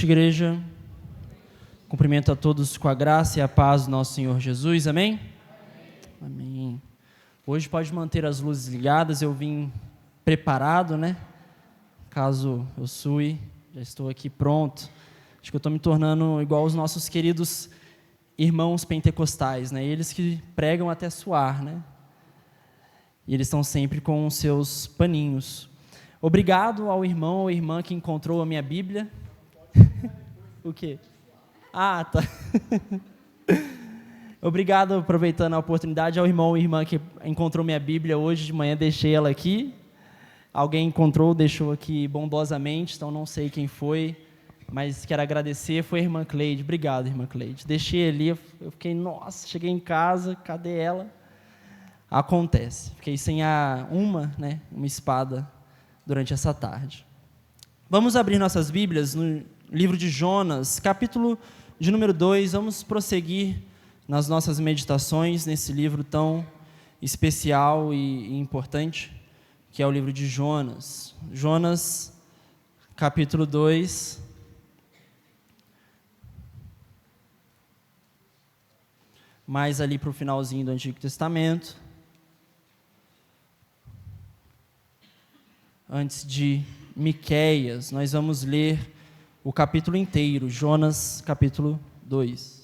noite, igreja. Cumprimento a todos com a graça e a paz do nosso Senhor Jesus. Amém? Amém. Hoje pode manter as luzes ligadas. Eu vim preparado, né? Caso eu sue, já estou aqui pronto. Acho que eu estou me tornando igual os nossos queridos irmãos pentecostais, né? Eles que pregam até suar, né? E eles estão sempre com os seus paninhos. Obrigado ao irmão ou irmã que encontrou a minha Bíblia. O quê? Ah, tá. Obrigado, aproveitando a oportunidade, ao irmão ou irmã que encontrou minha Bíblia hoje de manhã. Deixei ela aqui. Alguém encontrou, deixou aqui bondosamente, então não sei quem foi, mas quero agradecer. Foi a irmã Cleide. Obrigado, irmã Cleide. Deixei ali, eu fiquei, nossa, cheguei em casa, cadê ela? Acontece. Fiquei sem uma espada durante essa tarde. Vamos abrir nossas Bíblias no livro de Jonas, capítulo de número 2. Vamos prosseguir nas nossas meditações nesse livro tão especial e importante, que é o livro de Jonas. Jonas, capítulo 2. Mais ali para o finalzinho do Antigo Testamento. Antes de Miqueias, nós vamos ler o capítulo inteiro, Jonas, capítulo 2.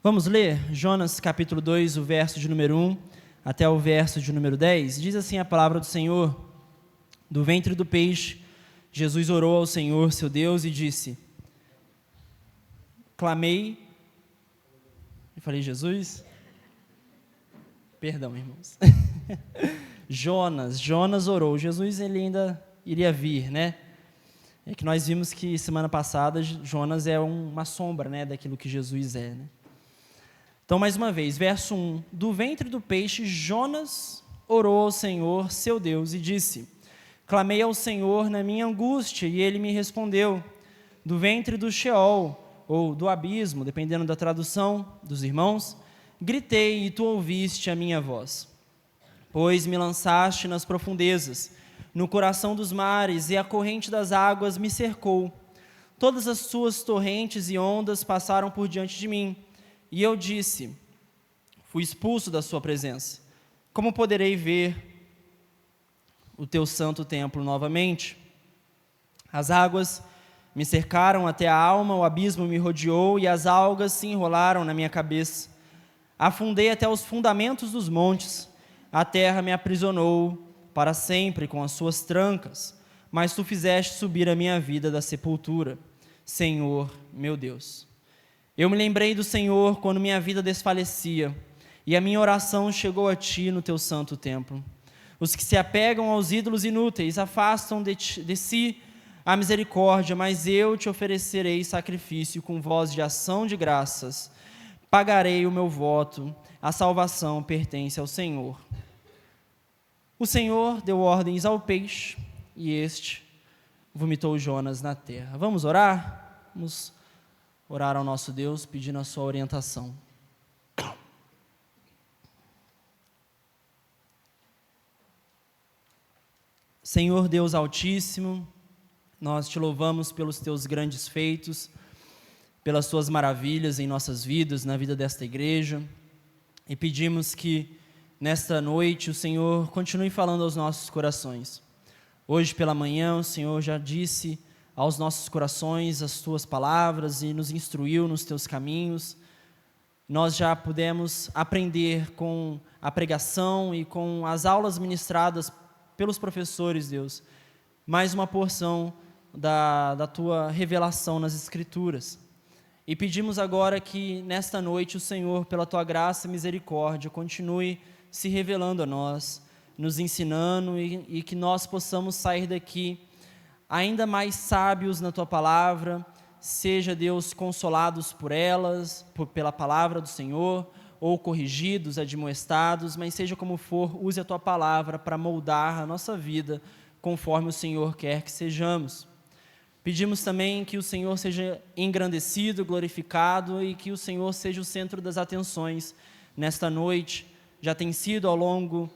Vamos ler Jonas capítulo 2, o verso de número 1 até o verso de número 10. Diz assim a palavra do Senhor: do ventre do peixe, Jesus orou ao Senhor, seu Deus, e disse: clamei. Eu falei Jesus? Perdão, irmãos. Jonas orou. Jesus, ele ainda iria vir, né? É que nós vimos que semana passada Jonas é uma sombra, né, daquilo que Jesus é, né? Então, mais uma vez, verso 1. Do ventre do peixe, Jonas orou ao Senhor, seu Deus, e disse: clamei ao Senhor na minha angústia, e ele me respondeu. Do ventre do Sheol, ou do abismo, dependendo da tradução dos irmãos, gritei, e tu ouviste a minha voz. Pois me lançaste nas profundezas, no coração dos mares, e a corrente das águas me cercou. Todas as suas torrentes e ondas passaram por diante de mim. E eu disse: fui expulso da sua presença. Como poderei ver o teu santo templo novamente? As águas me cercaram até a alma, o abismo me rodeou e as algas se enrolaram na minha cabeça. Afundei até os fundamentos dos montes. A terra me aprisionou para sempre com as suas trancas. Mas tu fizeste subir a minha vida da sepultura, Senhor, meu Deus. Eu me lembrei do Senhor quando minha vida desfalecia, e a minha oração chegou a ti no teu santo templo. Os que se apegam aos ídolos inúteis afastam de si a misericórdia, mas eu te oferecerei sacrifício com voz de ação de graças. Pagarei o meu voto, a salvação pertence ao Senhor. O Senhor deu ordens ao peixe, e este vomitou Jonas na terra. Vamos orar? Vamos orar ao nosso Deus, pedindo a sua orientação. Senhor Deus Altíssimo, nós te louvamos pelos teus grandes feitos, pelas tuas maravilhas em nossas vidas, na vida desta igreja, e pedimos que nesta noite o Senhor continue falando aos nossos corações. Hoje pela manhã o Senhor já disse aos nossos corações as tuas palavras e nos instruiu nos teus caminhos. Nós já pudemos aprender com a pregação e com as aulas ministradas pelos professores, Deus, mais uma porção da tua revelação nas Escrituras. E pedimos agora que nesta noite o Senhor, pela tua graça e misericórdia, continue se revelando a nós, nos ensinando e que nós possamos sair daqui ainda mais sábios na tua palavra, seja, Deus, consolados por elas, pela palavra do Senhor, ou corrigidos, admoestados, mas seja como for, use a Tua palavra para moldar a nossa vida conforme o Senhor quer que sejamos. Pedimos também que o Senhor seja engrandecido, glorificado e que o Senhor seja o centro das atenções nesta noite. Já tem sido ao longo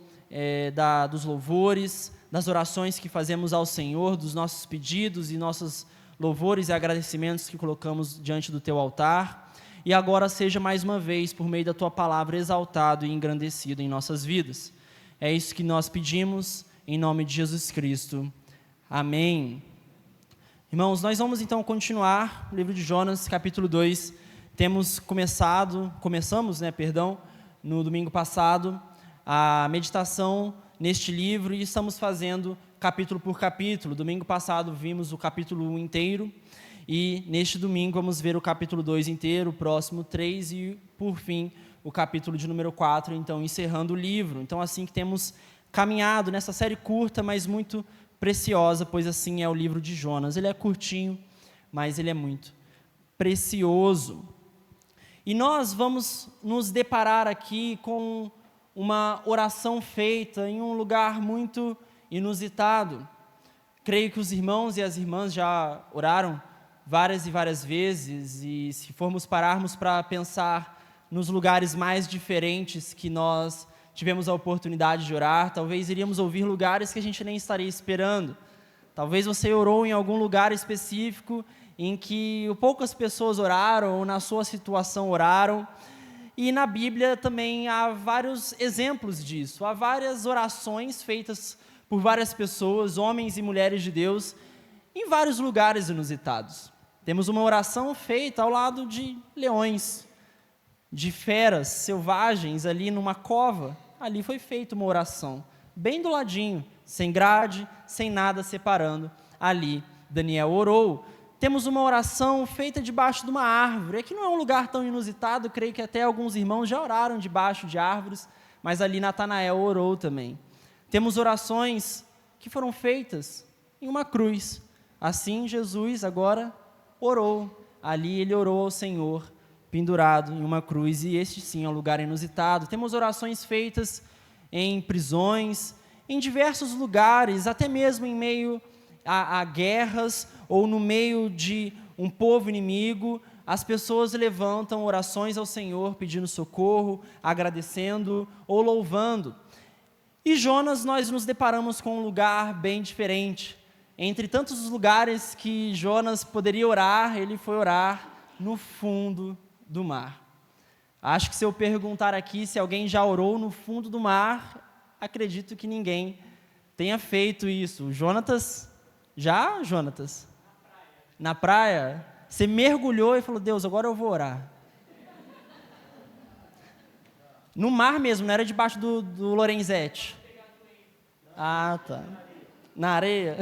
dos louvores, das orações que fazemos ao Senhor, dos nossos pedidos e nossos louvores e agradecimentos que colocamos diante do Teu altar. E agora seja mais uma vez, por meio da Tua palavra, exaltado e engrandecido em nossas vidas. É isso que nós pedimos, em nome de Jesus Cristo. Amém. Irmãos, nós vamos então continuar o livro de Jonas, capítulo 2. Começamos, no domingo passado, a meditação neste livro e estamos fazendo capítulo por capítulo. Domingo passado vimos o capítulo 1 inteiro e neste domingo vamos ver o capítulo 2 inteiro, o próximo 3 e, por fim, o capítulo de número 4, então encerrando o livro. Então, assim que temos caminhado nessa série curta, mas muito preciosa, pois assim é o livro de Jonas. Ele é curtinho, mas ele é muito precioso. E nós vamos nos deparar aqui com uma oração feita em um lugar muito inusitado. Creio que os irmãos e as irmãs já oraram várias e várias vezes, e se pararmos para pensar nos lugares mais diferentes que nós tivemos a oportunidade de orar, talvez iríamos ouvir lugares que a gente nem estaria esperando. Talvez você orou em algum lugar específico em que poucas pessoas oraram, ou na sua situação oraram. E na Bíblia também há vários exemplos disso. Há várias orações feitas por várias pessoas, homens e mulheres de Deus, em vários lugares inusitados. Temos uma oração feita ao lado de leões, de feras selvagens ali numa cova. Ali foi feita uma oração, bem do ladinho, sem grade, sem nada separando. Ali Daniel orou. Temos uma oração feita debaixo de uma árvore. Aqui não é um lugar tão inusitado, creio que até alguns irmãos já oraram debaixo de árvores, mas ali Natanael orou também. Temos orações que foram feitas em uma cruz. Assim Jesus agora orou. Ali ele orou ao Senhor, pendurado em uma cruz, e este sim é um lugar inusitado. Temos orações feitas em prisões, em diversos lugares, até mesmo em meio a guerras, ou no meio de um povo inimigo, as pessoas levantam orações ao Senhor, pedindo socorro, agradecendo ou louvando. E Jonas, nós nos deparamos com um lugar bem diferente. Entre tantos os lugares que Jonas poderia orar, ele foi orar no fundo do mar. Acho que se eu perguntar aqui se alguém já orou no fundo do mar, acredito que ninguém tenha feito isso. Jonatas, já, Jonatas? Na praia? Você mergulhou e falou, Deus, agora eu vou orar. No mar mesmo, não era debaixo do Lorenzetti? Ah, tá. Na areia?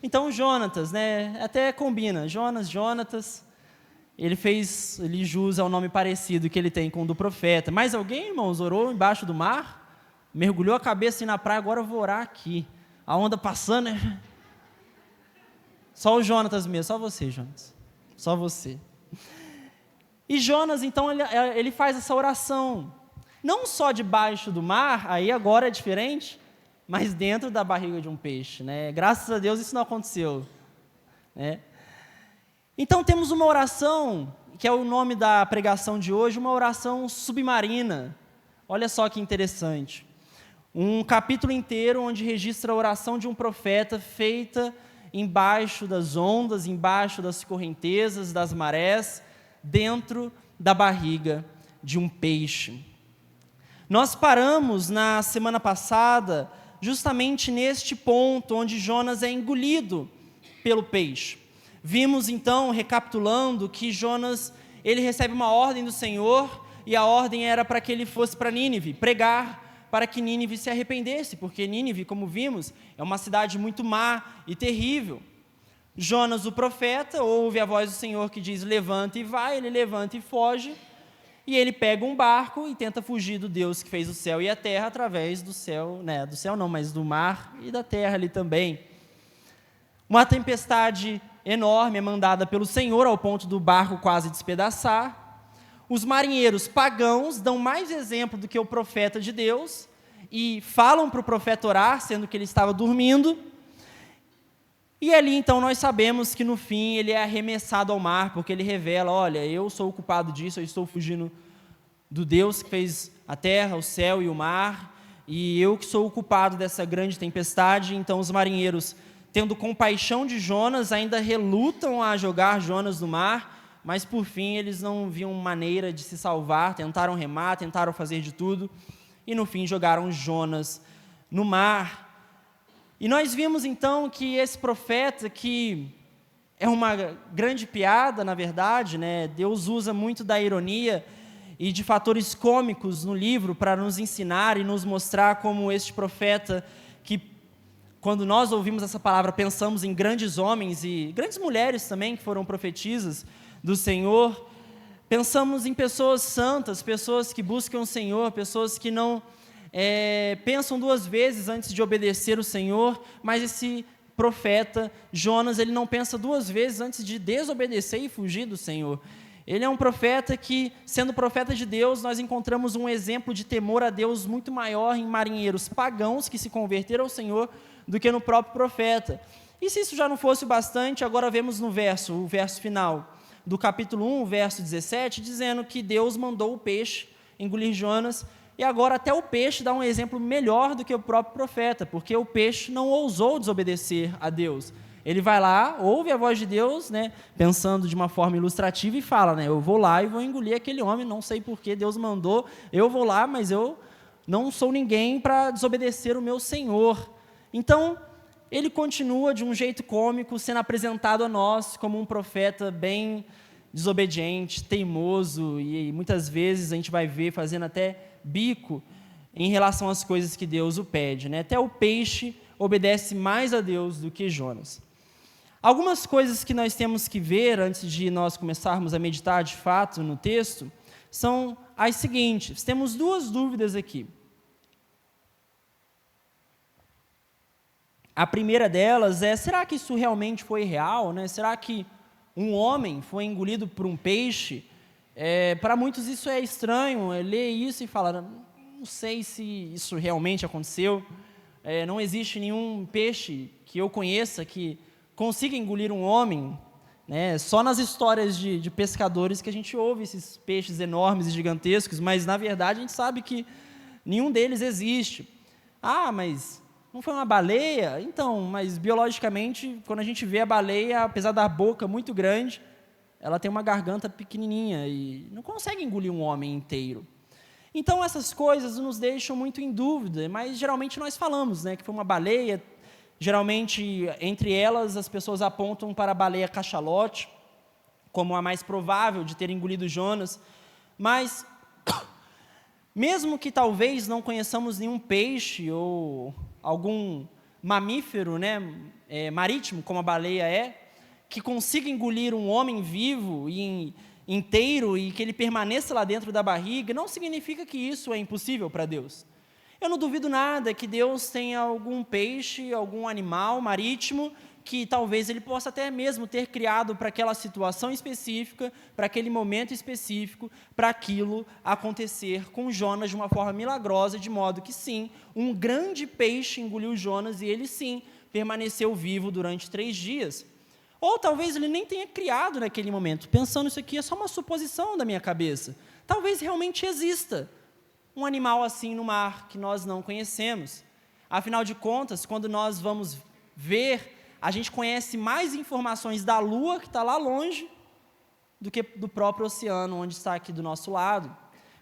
Então, Jonatas, até combina. Jonatas, ele fez jus ao nome parecido que ele tem com o do profeta. Mas alguém, irmãos, orou embaixo do mar? Mergulhou a cabeça na praia, agora eu vou orar aqui. A onda passando, Só o Jonatas mesmo, só você, Jonas. Só você. E Jonas, então, ele faz essa oração. Não só debaixo do mar, aí agora é diferente, mas dentro da barriga de um peixe, Graças a Deus isso não aconteceu, Então temos uma oração, que é o nome da pregação de hoje, uma oração submarina. Olha só que interessante. Um capítulo inteiro onde registra a oração de um profeta feita embaixo das ondas, embaixo das correntezas, das marés, dentro da barriga de um peixe. Nós paramos na semana passada justamente neste ponto onde Jonas é engolido pelo peixe. Vimos então, recapitulando, que Jonas, ele recebe uma ordem do Senhor, e a ordem era para que ele fosse para Nínive, pregar para que Nínive se arrependesse, porque Nínive, como vimos, é uma cidade muito má e terrível. Jonas, o profeta, ouve a voz do Senhor que diz, levanta e vai, ele levanta e foge, e ele pega um barco e tenta fugir do Deus que fez o céu e a terra através do céu, do céu não, mas do mar e da terra ali também. Uma tempestade enorme é mandada pelo Senhor ao ponto do barco quase despedaçar. Os marinheiros pagãos dão mais exemplo do que o profeta de Deus e falam para o profeta orar, sendo que ele estava dormindo. E ali, então, nós sabemos que, no fim, ele é arremessado ao mar, porque ele revela, olha, eu sou o culpado disso, eu estou fugindo do Deus que fez a terra, o céu e o mar, e eu que sou o culpado dessa grande tempestade. Então, os marinheiros, tendo compaixão de Jonas, ainda relutam a jogar Jonas no mar, mas, por fim, eles não viam maneira de se salvar, tentaram remar, tentaram fazer de tudo, e, no fim, jogaram Jonas no mar. E nós vimos, então, que esse profeta, que é uma grande piada, na verdade, né? Deus usa muito da ironia e de fatores cômicos no livro para nos ensinar e nos mostrar como este profeta, que quando nós ouvimos essa palavra, pensamos em grandes homens e grandes mulheres também, que foram profetisas do Senhor, pensamos em pessoas santas, pessoas que buscam o Senhor, pessoas que não pensam duas vezes antes de obedecer o Senhor, mas esse profeta, Jonas, ele não pensa duas vezes antes de desobedecer e fugir do Senhor. Ele é um profeta que, sendo profeta de Deus, nós encontramos um exemplo de temor a Deus muito maior em marinheiros pagãos que se converteram ao Senhor do que no próprio profeta. E se isso já não fosse o bastante, agora vemos no o verso final do capítulo 1, verso 17, dizendo que Deus mandou o peixe engolir Jonas. E agora até o peixe dá um exemplo melhor do que o próprio profeta, porque o peixe não ousou desobedecer a Deus. Ele vai lá, ouve a voz de Deus, né, pensando de uma forma ilustrativa e fala, né, eu vou lá e vou engolir aquele homem, não sei porquê, Deus mandou, eu vou lá, mas eu não sou ninguém para desobedecer o meu Senhor. Então, ele continua de um jeito cômico, sendo apresentado a nós como um profeta bem desobediente, teimoso, e muitas vezes a gente vai ver fazendo até bico em relação às coisas que Deus o pede, né? Até o peixe obedece mais a Deus do que Jonas. Algumas coisas que nós temos que ver antes de nós começarmos a meditar de fato no texto são as seguintes. Temos duas dúvidas aqui. A primeira delas é, será que isso realmente foi real, né? Será que um homem foi engolido por um peixe? Para muitos isso é estranho, ler isso e falar, não sei se isso realmente aconteceu, não existe nenhum peixe que eu conheça que consiga engolir um homem, né? Só nas histórias de pescadores que a gente ouve esses peixes enormes e gigantescos, mas na verdade a gente sabe que nenhum deles existe. Ah, mas não foi uma baleia? Então, mas biologicamente, quando a gente vê a baleia, apesar da boca muito grande, ela tem uma garganta pequenininha e não consegue engolir um homem inteiro. Então, essas coisas nos deixam muito em dúvida, mas geralmente nós falamos, né, que foi uma baleia. Geralmente, entre elas, as pessoas apontam para a baleia cachalote como a mais provável de ter engolido Jonas. Mas, mesmo que talvez não conheçamos nenhum peixe ou algum mamífero, né, marítimo, como a baleia que consiga engolir um homem vivo e inteiro e que ele permaneça lá dentro da barriga, não significa que isso é impossível para Deus. Eu não duvido nada que Deus tenha algum peixe, algum animal marítimo, que talvez ele possa até mesmo ter criado para aquela situação específica, para aquele momento específico, para aquilo acontecer com Jonas de uma forma milagrosa, de modo que sim, um grande peixe engoliu Jonas e ele sim permaneceu vivo durante 3 dias. Ou talvez ele nem tenha criado naquele momento, pensando isso aqui é só uma suposição da minha cabeça. Talvez realmente exista um animal assim no mar que nós não conhecemos. Afinal de contas, quando nós vamos ver, a gente conhece mais informações da Lua, que está lá longe, do que do próprio oceano, onde está aqui do nosso lado.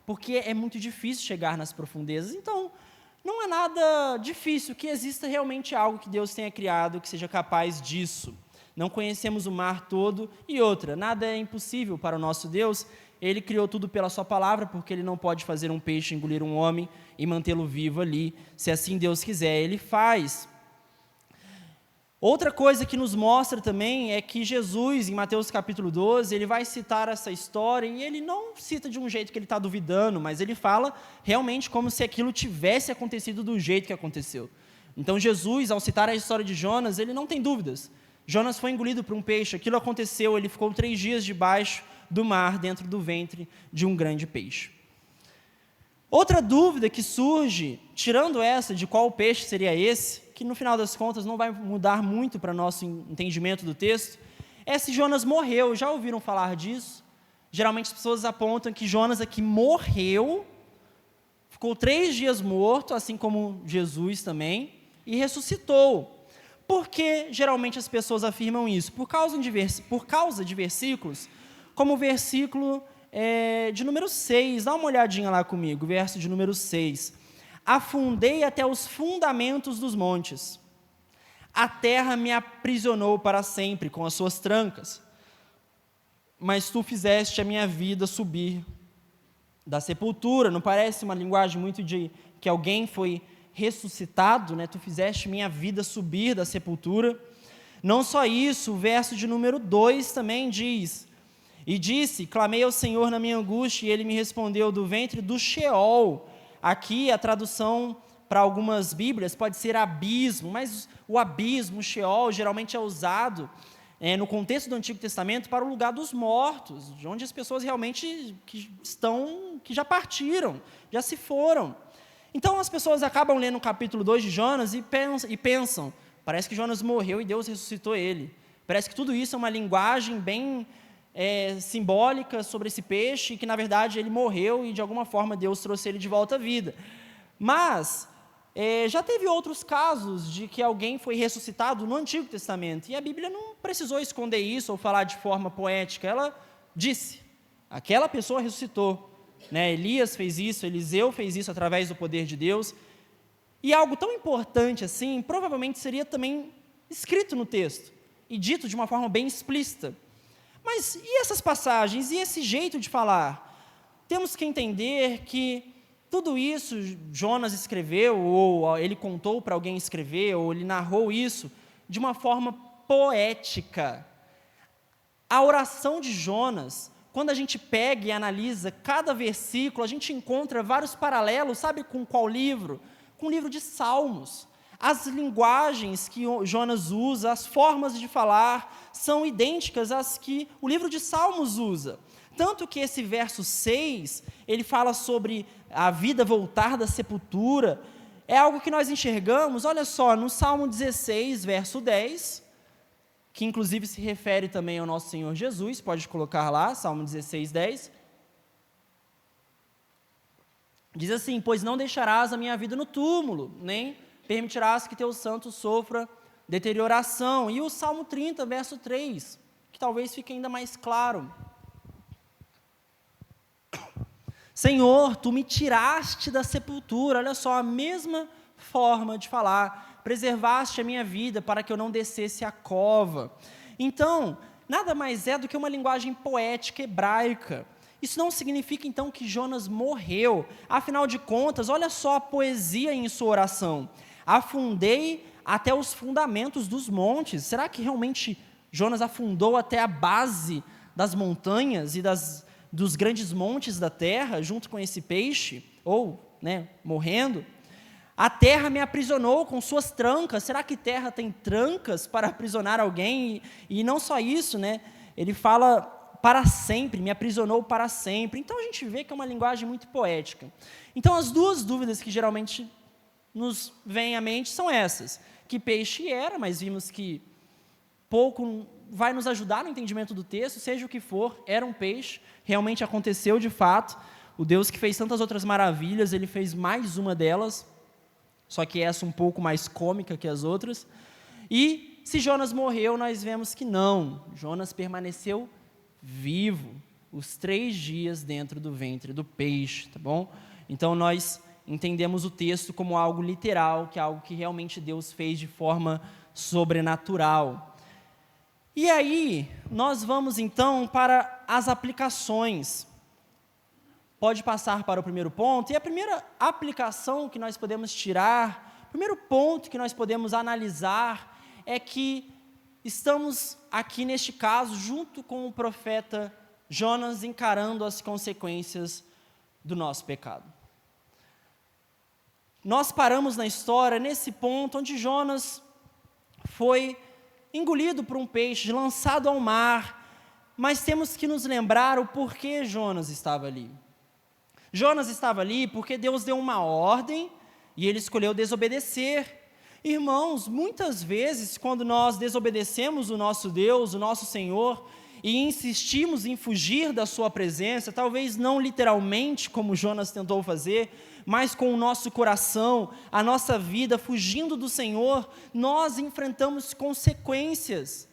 Porque é muito difícil chegar nas profundezas. Então, não é nada difícil que exista realmente algo que Deus tenha criado que seja capaz disso. Não conhecemos o mar todo. E outra, nada é impossível para o nosso Deus. Ele criou tudo pela sua palavra, porque ele não pode fazer um peixe engolir um homem e mantê-lo vivo ali. Se assim Deus quiser, ele faz. Outra coisa que nos mostra também é que Jesus, em Mateus capítulo 12, ele vai citar essa história, e ele não cita de um jeito que ele está duvidando, mas ele fala realmente como se aquilo tivesse acontecido do jeito que aconteceu. Então Jesus, ao citar a história de Jonas, ele não tem dúvidas. Jonas foi engolido por um peixe, aquilo aconteceu, ele ficou 3 dias debaixo do mar, dentro do ventre de um grande peixe. Outra dúvida que surge, tirando essa de qual peixe seria esse, que no final das contas não vai mudar muito para nosso entendimento do texto, é se Jonas morreu. Já ouviram falar disso? Geralmente as pessoas apontam que Jonas aqui morreu, ficou 3 dias morto, assim como Jesus também, e ressuscitou. Por que geralmente as pessoas afirmam isso? Por causa de versículos, como o versículo de número 6, dá uma olhadinha lá comigo, verso de número 6. Afundei até os fundamentos dos montes, a terra me aprisionou para sempre com as suas trancas, mas tu fizeste a minha vida subir da sepultura. Não parece uma linguagem muito de que alguém foi ressuscitado, né? Tu fizeste minha vida subir da sepultura. Não só isso, o verso de número 2 também diz: e disse, clamei ao Senhor na minha angústia, e Ele me respondeu do ventre do Sheol. Aqui a tradução para algumas Bíblias pode ser abismo, mas o abismo, o Sheol, geralmente é usado no contexto do Antigo Testamento para o lugar dos mortos, de onde as pessoas realmente que já partiram, já se foram. Então as pessoas acabam lendo o capítulo 2 de Jonas e pensam, parece que Jonas morreu e Deus ressuscitou ele. Parece que tudo isso é uma linguagem bem simbólica sobre esse peixe, que na verdade ele morreu e de alguma forma Deus trouxe ele de volta à vida. Mas já teve outros casos de que alguém foi ressuscitado no Antigo Testamento, e a Bíblia não precisou esconder isso ou falar de forma poética. Ela disse, aquela pessoa ressuscitou, né? Elias fez isso, Eliseu fez isso através do poder de Deus, e algo tão importante assim, provavelmente seria também escrito no texto, e dito de uma forma bem explícita. Mas e essas passagens, e esse jeito de falar? Temos que entender que tudo isso Jonas escreveu, ou ele contou para alguém escrever, ou ele narrou isso de uma forma poética. A oração de Jonas, quando a gente pega e analisa cada versículo, a gente encontra vários paralelos, sabe com qual livro? Com o livro de Salmos. As linguagens que Jonas usa, as formas de falar, são idênticas às que o livro de Salmos usa. Tanto que esse verso 6, ele fala sobre a vida voltar da sepultura, é algo que nós enxergamos, olha só, no Salmo 16, verso 10, que inclusive se refere também ao nosso Senhor Jesus, pode colocar lá, Salmo 16, 10. Diz assim, pois não deixarás a minha vida no túmulo, nem permitirás que teu santo sofra deterioração. E o Salmo 30, verso 3, que talvez fique ainda mais claro. Senhor, tu me tiraste da sepultura, olha só, a mesma forma de falar, preservaste a minha vida para que eu não descesse à cova. Então, nada mais é do que uma linguagem poética hebraica. Isso não significa então que Jonas morreu, afinal de contas, olha só a poesia em sua oração. Afundei até os fundamentos dos montes. Será que realmente Jonas afundou até a base das montanhas e dos grandes montes da terra, junto com esse peixe, ou, morrendo? A terra me aprisionou com suas trancas. Será que terra tem trancas para aprisionar alguém? E não só isso, ele fala para sempre, me aprisionou para sempre. Então a gente vê que é uma linguagem muito poética. Então as duas dúvidas que geralmente nos vêm à mente são essas: que peixe era, mas vimos que pouco vai nos ajudar no entendimento do texto, seja o que for, era um peixe, realmente aconteceu de fato. O Deus que fez tantas outras maravilhas, ele fez mais uma delas, só que essa um pouco mais cômica que as outras. E se Jonas morreu, nós vemos que não, Jonas permaneceu vivo os 3 dias dentro do ventre do peixe, tá bom? Então nós entendemos o texto como algo literal, que é algo que realmente Deus fez de forma sobrenatural. E aí, nós vamos então para as aplicações. Pode passar para o primeiro ponto, e a primeira aplicação que nós podemos tirar, o primeiro ponto que nós podemos analisar, é que estamos aqui neste caso, junto com o profeta Jonas, encarando as consequências do nosso pecado. Nós paramos na história, nesse ponto, onde Jonas foi engolido por um peixe, lançado ao mar, mas temos que nos lembrar o porquê Jonas estava ali. Jonas estava ali porque Deus deu uma ordem e ele escolheu desobedecer. Irmãos, muitas vezes, quando nós desobedecemos o nosso Deus, o nosso Senhor, e insistimos em fugir da sua presença, talvez não literalmente, como Jonas tentou fazer, mas com o nosso coração, a nossa vida fugindo do Senhor, nós enfrentamos consequências.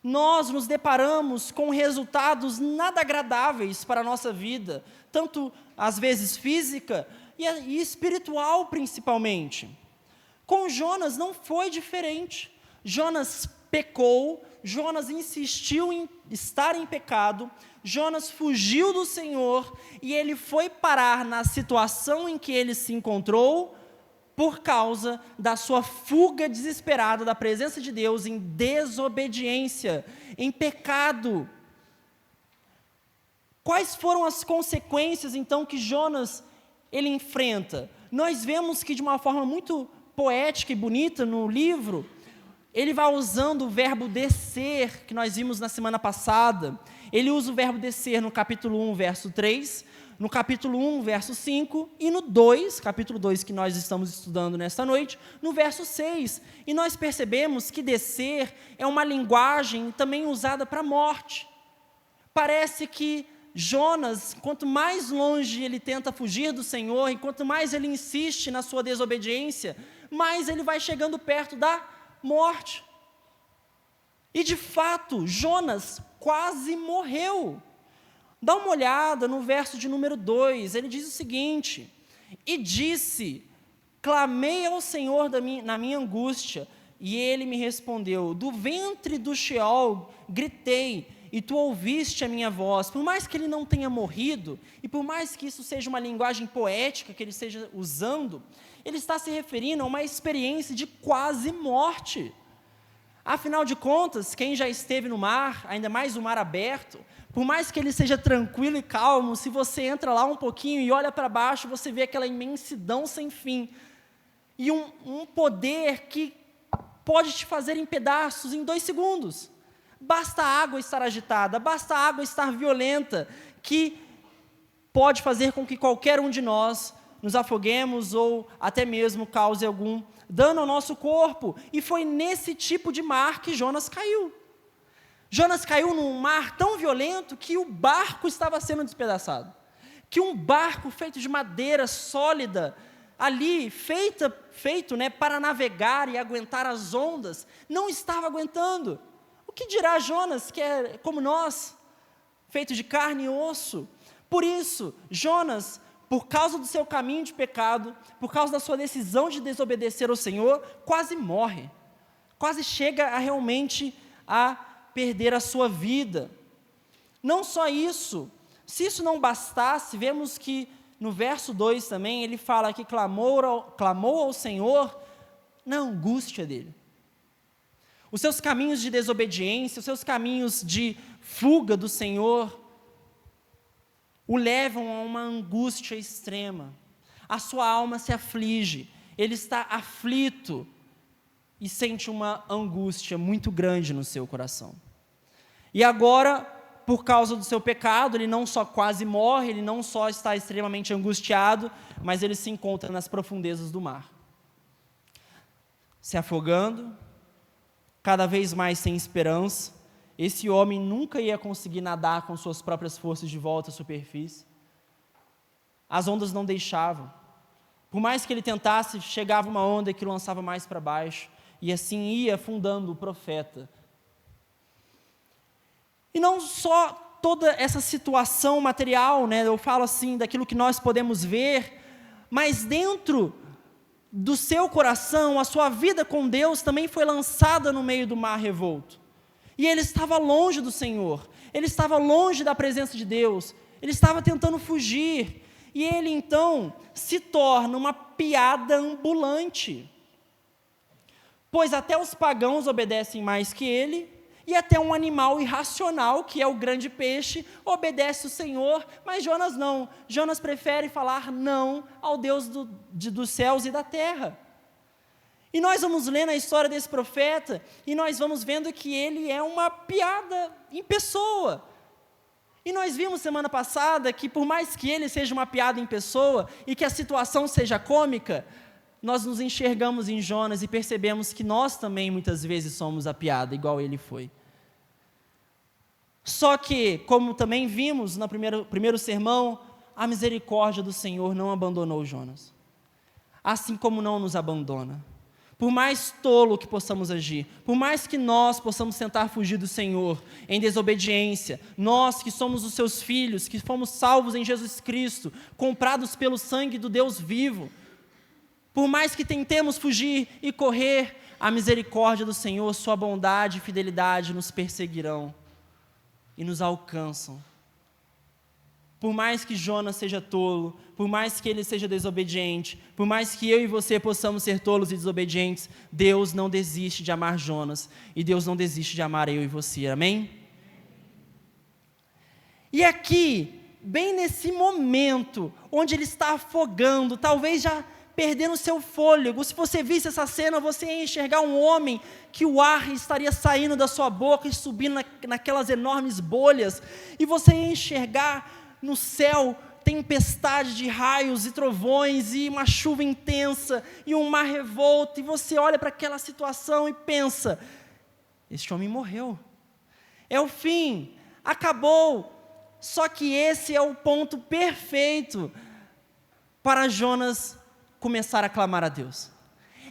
Nós nos deparamos com resultados nada agradáveis para a nossa vida, tanto às vezes física e espiritual principalmente. Com Jonas não foi diferente. Jonas pecou, Jonas insistiu em estar em pecado, Jonas fugiu do Senhor e ele foi parar na situação em que ele se encontrou por causa da sua fuga desesperada da presença de Deus em desobediência, em pecado. Quais foram as consequências então que Jonas ele enfrenta? Nós vemos que de uma forma muito poética e bonita no livro, ele vai usando o verbo descer, que nós vimos na semana passada. Ele usa o verbo descer no capítulo 1, verso 3, no capítulo 1, verso 5, e no 2, capítulo 2, que nós estamos estudando nesta noite, no verso 6. E nós percebemos que descer é uma linguagem também usada para a morte. Parece que Jonas, quanto mais longe ele tenta fugir do Senhor, e quanto mais ele insiste na sua desobediência, mais ele vai chegando perto da morte. E de fato, Jonas quase morreu. Dá uma olhada no verso de número 2, ele diz o seguinte: e disse, clamei ao Senhor na minha angústia, e ele me respondeu, do ventre do Sheol gritei, e tu ouviste a minha voz. Por mais que ele não tenha morrido, e por mais que isso seja uma linguagem poética que ele esteja usando, ele está se referindo a uma experiência de quase morte. Afinal de contas, quem já esteve no mar, ainda mais o mar aberto, por mais que ele seja tranquilo e calmo, se você entra lá um pouquinho e olha para baixo, você vê aquela imensidão sem fim, e um poder que pode te fazer em pedaços em 2 segundos. Basta a água estar agitada, basta a água estar violenta, que pode fazer com que qualquer um de nós nos afoguemos ou até mesmo cause algum dano ao nosso corpo. E foi nesse tipo de mar que Jonas caiu. Jonas caiu num mar tão violento que o barco estava sendo despedaçado. Que um barco feito de madeira sólida, ali, feito para navegar e aguentar as ondas, não estava aguentando. O que dirá Jonas, que é como nós, feito de carne e osso? Por isso, Jonas, por causa do seu caminho de pecado, por causa da sua decisão de desobedecer ao Senhor, quase morre. Quase chega a realmente a perder a sua vida. Não só isso, se isso não bastasse, vemos que no verso 2 também, ele fala que clamou ao Senhor na angústia dele. Os seus caminhos de desobediência, os seus caminhos de fuga do Senhor, o levam a uma angústia extrema. A sua alma se aflige, ele está aflito e sente uma angústia muito grande no seu coração. E agora, por causa do seu pecado, ele não só quase morre, ele não só está extremamente angustiado, mas ele se encontra nas profundezas do mar, se afogando, cada vez mais sem esperança. Esse homem nunca ia conseguir nadar com suas próprias forças de volta à superfície. As ondas não deixavam. Por mais que ele tentasse, chegava uma onda que o lançava mais para baixo, e assim ia afundando o profeta. E não só toda essa situação material, eu falo assim, daquilo que nós podemos ver, mas dentro do seu coração, a sua vida com Deus também foi lançada no meio do mar revolto. E ele estava longe do Senhor, ele estava longe da presença de Deus, ele estava tentando fugir, e ele então se torna uma piada ambulante, pois até os pagãos obedecem mais que ele, e até um animal irracional, que é o grande peixe, obedece o Senhor, mas Jonas não. Jonas prefere falar não ao Deus dos céus e da terra. E nós vamos lendo a história desse profeta, e nós vamos vendo que ele é uma piada em pessoa. E nós vimos semana passada que por mais que ele seja uma piada em pessoa, e que a situação seja cômica, nós nos enxergamos em Jonas e percebemos que nós também muitas vezes somos a piada, igual ele foi. Só que, como também vimos no primeiro sermão, a misericórdia do Senhor não abandonou Jonas, assim como não nos abandona. Por mais tolo que possamos agir, por mais que nós possamos tentar fugir do Senhor em desobediência, nós que somos os seus filhos, que fomos salvos em Jesus Cristo, comprados pelo sangue do Deus vivo, por mais que tentemos fugir e correr, a misericórdia do Senhor, sua bondade e fidelidade nos perseguirão e nos alcançam. Por mais que Jonas seja tolo, por mais que ele seja desobediente, por mais que eu e você possamos ser tolos e desobedientes, Deus não desiste de amar Jonas, e Deus não desiste de amar eu e você, amém? E aqui, bem nesse momento, onde ele está afogando, talvez já perdendo seu fôlego, se você visse essa cena, você ia enxergar um homem que o ar estaria saindo da sua boca e subindo naquelas enormes bolhas, e você ia enxergar no céu tempestade de raios e trovões, e uma chuva intensa, e um mar revolto, e você olha para aquela situação e pensa, este homem morreu, é o fim, acabou. Só que esse é o ponto perfeito para Jonas começar a clamar a Deus.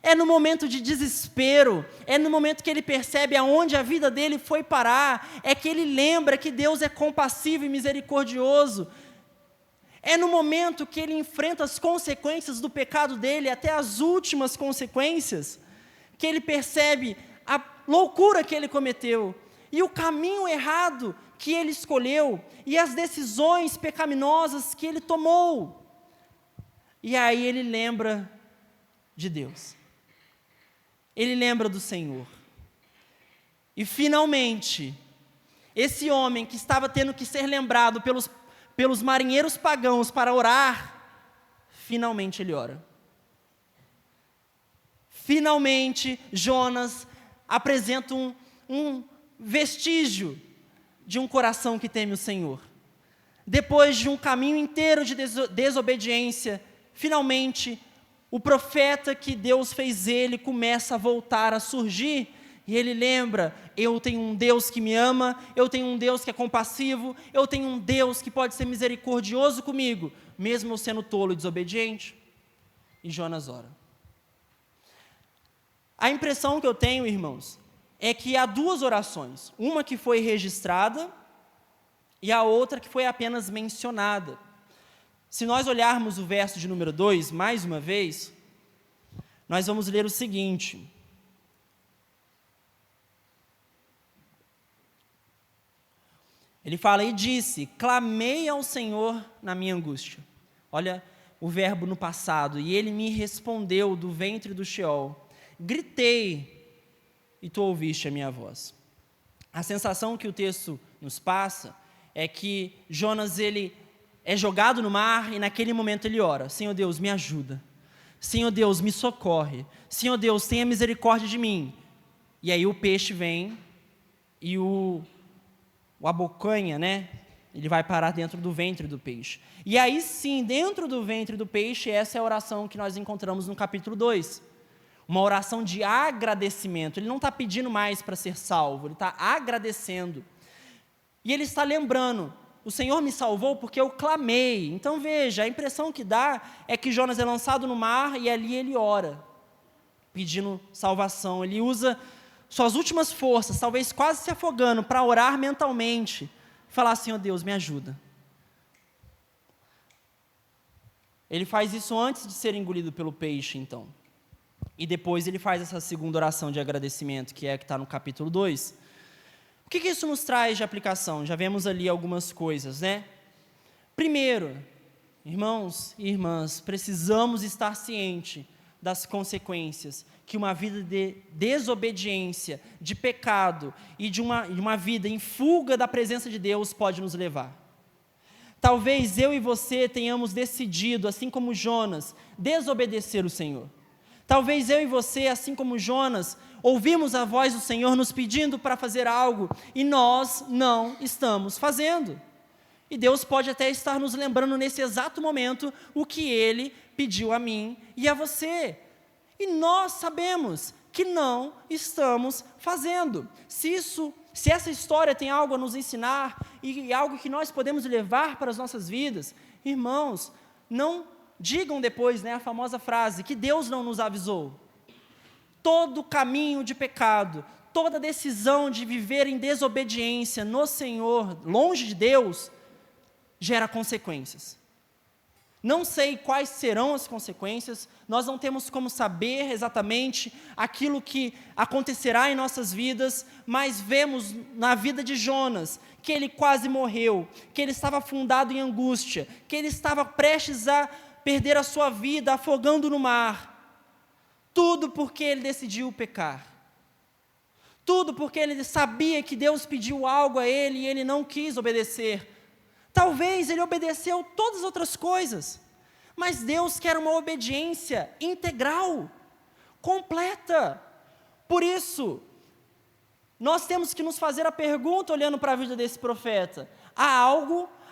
É no momento de desespero, é no momento que ele percebe aonde a vida dele foi parar, é que ele lembra que Deus é compassivo e misericordioso. É no momento que ele enfrenta as consequências do pecado dele, até as últimas consequências, que ele percebe a loucura que ele cometeu, e o caminho errado que ele escolheu, e as decisões pecaminosas que ele tomou. E aí ele lembra de Deus. Ele lembra do Senhor. E finalmente, esse homem que estava tendo que ser lembrado pelos marinheiros pagãos para orar, finalmente ele ora. Finalmente, Jonas apresenta um vestígio de um coração que teme o Senhor. Depois de um caminho inteiro de desobediência, finalmente, o profeta que Deus fez ele começa a voltar a surgir, e ele lembra, eu tenho um Deus que me ama, eu tenho um Deus que é compassivo, eu tenho um Deus que pode ser misericordioso comigo, mesmo eu sendo tolo e desobediente. E Jonas ora. A impressão que eu tenho, irmãos, é que há duas orações, uma que foi registrada, e a outra que foi apenas mencionada. Se nós olharmos o verso de número 2, mais uma vez, nós vamos ler o seguinte. Ele fala, e disse, clamei ao Senhor na minha angústia. Olha o verbo no passado, e ele me respondeu do ventre do Sheol. Gritei, e tu ouviste a minha voz. A sensação que o texto nos passa é que Jonas, ele é jogado no mar e naquele momento ele ora, Senhor Deus, me ajuda, Senhor Deus, me socorre, Senhor Deus, tenha misericórdia de mim. E aí o peixe vem e o abocanha, né? Ele vai parar dentro do ventre do peixe. E aí sim, dentro do ventre do peixe, essa é a oração que nós encontramos no capítulo 2. Uma oração de agradecimento. Ele não está pedindo mais para ser salvo, ele está agradecendo. E ele está lembrando, o Senhor me salvou porque eu clamei. Então veja, a impressão que dá é que Jonas é lançado no mar e ali ele ora, pedindo salvação. Ele usa suas últimas forças, talvez quase se afogando, para orar mentalmente. Falar, Senhor Deus, me ajuda. Ele faz isso antes de ser engolido pelo peixe, então. E depois ele faz essa segunda oração de agradecimento, que é a que está no capítulo 2. O que isso nos traz de aplicação? Já vemos ali algumas coisas, né? Primeiro, irmãos e irmãs, precisamos estar cientes das consequências que uma vida de desobediência, de pecado e de uma vida em fuga da presença de Deus pode nos levar. Talvez eu e você tenhamos decidido, assim como Jonas, desobedecer o Senhor. Talvez eu e você, assim como Jonas, ouvimos a voz do Senhor nos pedindo para fazer algo e nós não estamos fazendo. E Deus pode até estar nos lembrando nesse exato momento o que Ele pediu a mim e a você. E nós sabemos que não estamos fazendo. Se essa história tem algo a nos ensinar e algo que nós podemos levar para as nossas vidas, irmãos, não digam depois, a famosa frase, que Deus não nos avisou. Todo caminho de pecado, toda decisão de viver em desobediência no Senhor, longe de Deus, gera consequências. Não sei quais serão as consequências, nós não temos como saber exatamente aquilo que acontecerá em nossas vidas, mas vemos na vida de Jonas, que ele quase morreu, que ele estava afundado em angústia, que ele estava prestes a perder a sua vida afogando no mar. Tudo porque ele decidiu pecar. Tudo porque ele sabia que Deus pediu algo a ele e ele não quis obedecer. Talvez ele obedeceu todas as outras coisas, mas Deus quer uma obediência integral, completa. Por isso, nós temos que nos fazer a pergunta, olhando para a vida desse profeta: há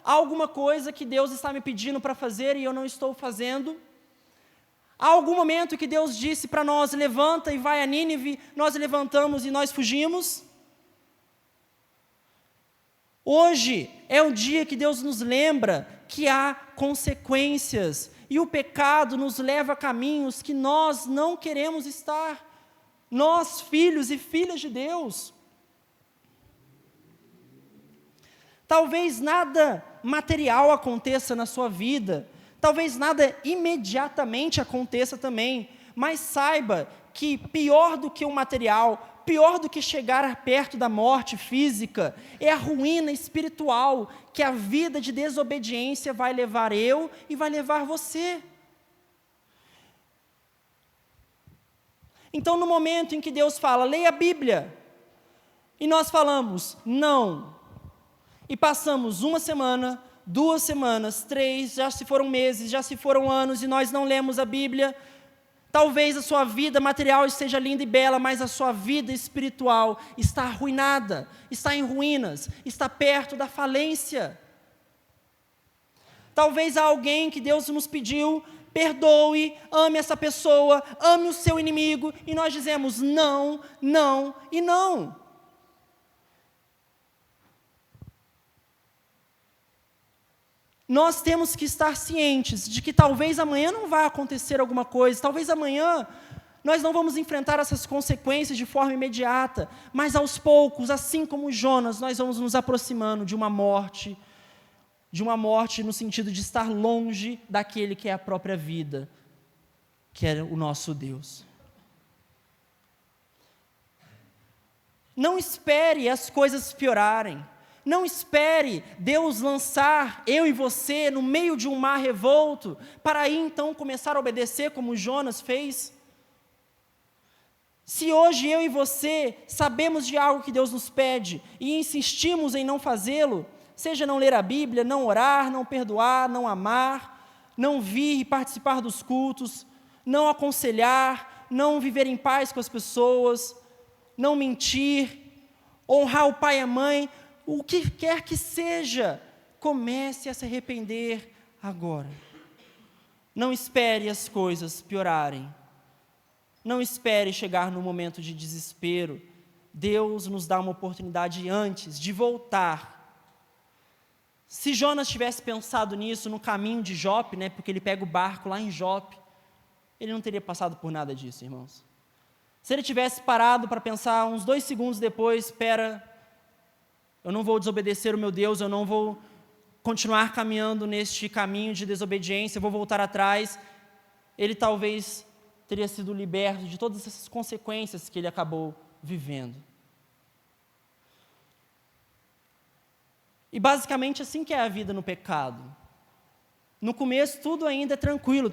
alguma coisa que Deus está me pedindo para fazer e eu não estou fazendo? Há algum momento que Deus disse para nós: levanta e vai a Nínive, nós levantamos e nós fugimos? Hoje é o dia que Deus nos lembra que há consequências, e o pecado nos leva a caminhos que nós não queremos estar, nós, filhos e filhas de Deus. Talvez nada material aconteça na sua vida, talvez nada imediatamente aconteça também, mas saiba que pior do que o material, pior do que chegar perto da morte física, é a ruína espiritual que a vida de desobediência vai levar eu e vai levar você. Então, no momento em que Deus fala, leia a Bíblia, e nós falamos, não, e passamos 1 semana, 2 semanas, 3, já se foram meses, já se foram anos, e nós não lemos a Bíblia. Talvez a sua vida material esteja linda e bela, mas a sua vida espiritual está arruinada, está em ruínas, está perto da falência. Talvez há alguém que Deus nos pediu, perdoe, ame essa pessoa, ame o seu inimigo, e nós dizemos não, não e não. Nós temos que estar cientes de que talvez amanhã não vai acontecer alguma coisa, talvez amanhã nós não vamos enfrentar essas consequências de forma imediata, mas aos poucos, assim como Jonas, nós vamos nos aproximando de uma morte no sentido de estar longe daquele que é a própria vida, que é o nosso Deus. Não espere as coisas piorarem. Não espere Deus lançar eu e você no meio de um mar revolto, para aí então começar a obedecer como Jonas fez. Se hoje eu e você sabemos de algo que Deus nos pede e insistimos em não fazê-lo, seja não ler a Bíblia, não orar, não perdoar, não amar, não vir e participar dos cultos, não aconselhar, não viver em paz com as pessoas, não mentir, honrar o pai e a mãe, o que quer que seja, comece a se arrepender agora. Não espere as coisas piorarem. Não espere chegar no momento de desespero. Deus nos dá uma oportunidade antes de voltar. Se Jonas tivesse pensado nisso no caminho de Jope, porque ele pega o barco lá em Jope, ele não teria passado por nada disso, irmãos. Se ele tivesse parado para pensar uns 2 segundos depois, espera, eu não vou desobedecer o meu Deus, eu não vou continuar caminhando neste caminho de desobediência, eu vou voltar atrás, ele talvez teria sido liberto de todas essas consequências que ele acabou vivendo. E basicamente assim que é a vida no pecado. No começo tudo ainda é tranquilo,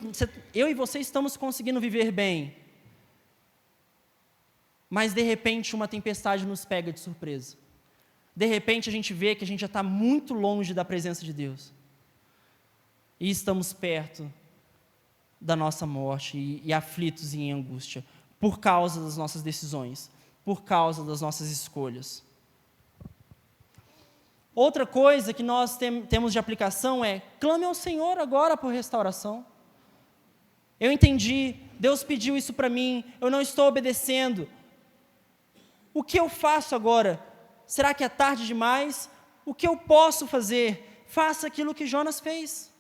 eu e você estamos conseguindo viver bem, mas de repente uma tempestade nos pega de surpresa. De repente a gente vê que a gente já está muito longe da presença de Deus. E estamos perto da nossa morte e aflitos e em angústia, por causa das nossas decisões, por causa das nossas escolhas. Outra coisa que nós temos de aplicação é: clame ao Senhor agora por restauração. Eu entendi, Deus pediu isso para mim, eu não estou obedecendo. O que eu faço agora? Será que é tarde demais? O que eu posso fazer? Faça aquilo que Jonas fez.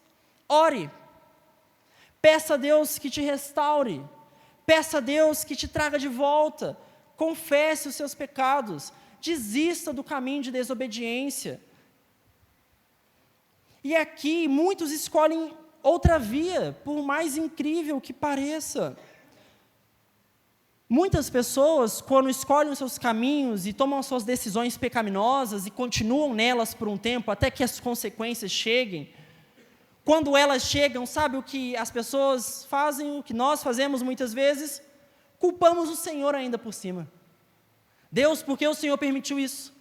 Ore. Peça a Deus que te restaure. Peça a Deus que te traga de volta. Confesse os seus pecados. Desista do caminho de desobediência. E aqui muitos escolhem outra via, por mais incrível que pareça. Muitas pessoas, quando escolhem os seus caminhos e tomam as suas decisões pecaminosas e continuam nelas por um tempo, até que as consequências cheguem, quando elas chegam, sabe o que as pessoas fazem, o que nós fazemos muitas vezes? Culpamos o Senhor ainda por cima. Deus, por que o Senhor permitiu isso?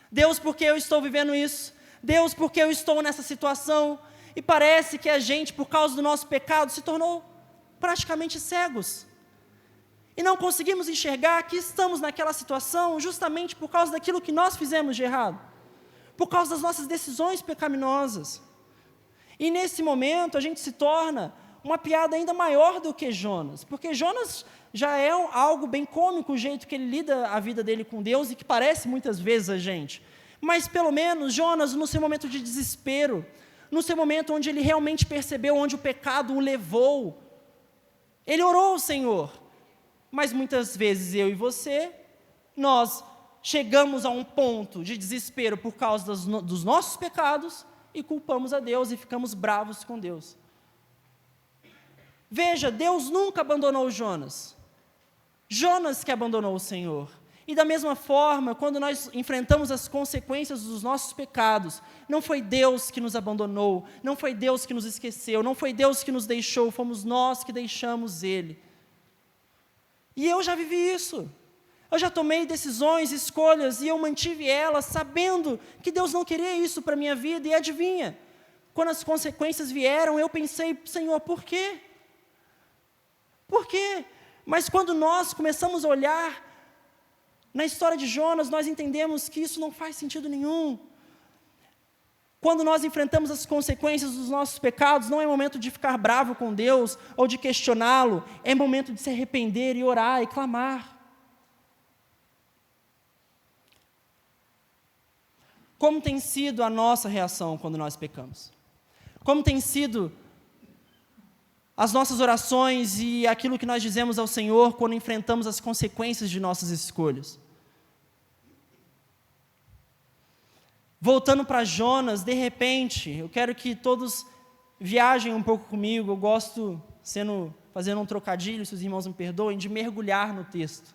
Deus, por que eu estou vivendo isso? Deus, por que eu estou nessa situação? E parece que a gente, por causa do nosso pecado, se tornou praticamente cegos. E não conseguimos enxergar que estamos naquela situação justamente por causa daquilo que nós fizemos de errado. Por causa das nossas decisões pecaminosas. E nesse momento a gente se torna uma piada ainda maior do que Jonas. Porque Jonas já é algo bem cômico, o jeito que ele lida a vida dele com Deus e que parece muitas vezes a gente. Mas pelo menos Jonas, no seu momento de desespero, no seu momento onde ele realmente percebeu onde o pecado o levou, ele orou ao Senhor. Mas muitas vezes eu e você, nós chegamos a um ponto de desespero por causa dos nossos pecados e culpamos a Deus e ficamos bravos com Deus. Veja, Deus nunca abandonou Jonas. Jonas que abandonou o Senhor. E da mesma forma, quando nós enfrentamos as consequências dos nossos pecados, não foi Deus que nos abandonou, não foi Deus que nos esqueceu, não foi Deus que nos deixou, fomos nós que deixamos Ele. E eu já vivi isso. Eu já tomei decisões, escolhas, e eu mantive elas sabendo que Deus não queria isso para a minha vida. E adivinha, quando as consequências vieram, eu pensei: Senhor, por quê? Por quê? Mas quando nós começamos a olhar na história de Jonas, nós entendemos que isso não faz sentido nenhum. Quando nós enfrentamos as consequências dos nossos pecados, não é momento de ficar bravo com Deus ou de questioná-lo, é momento de se arrepender e orar e clamar. Como tem sido a nossa reação quando nós pecamos? Como tem sido as nossas orações e aquilo que nós dizemos ao Senhor quando enfrentamos as consequências de nossas escolhas? Voltando para Jonas, de repente, eu quero que todos viajem um pouco comigo. Eu gosto, fazendo um trocadilho, se os irmãos me perdoem, de mergulhar no texto.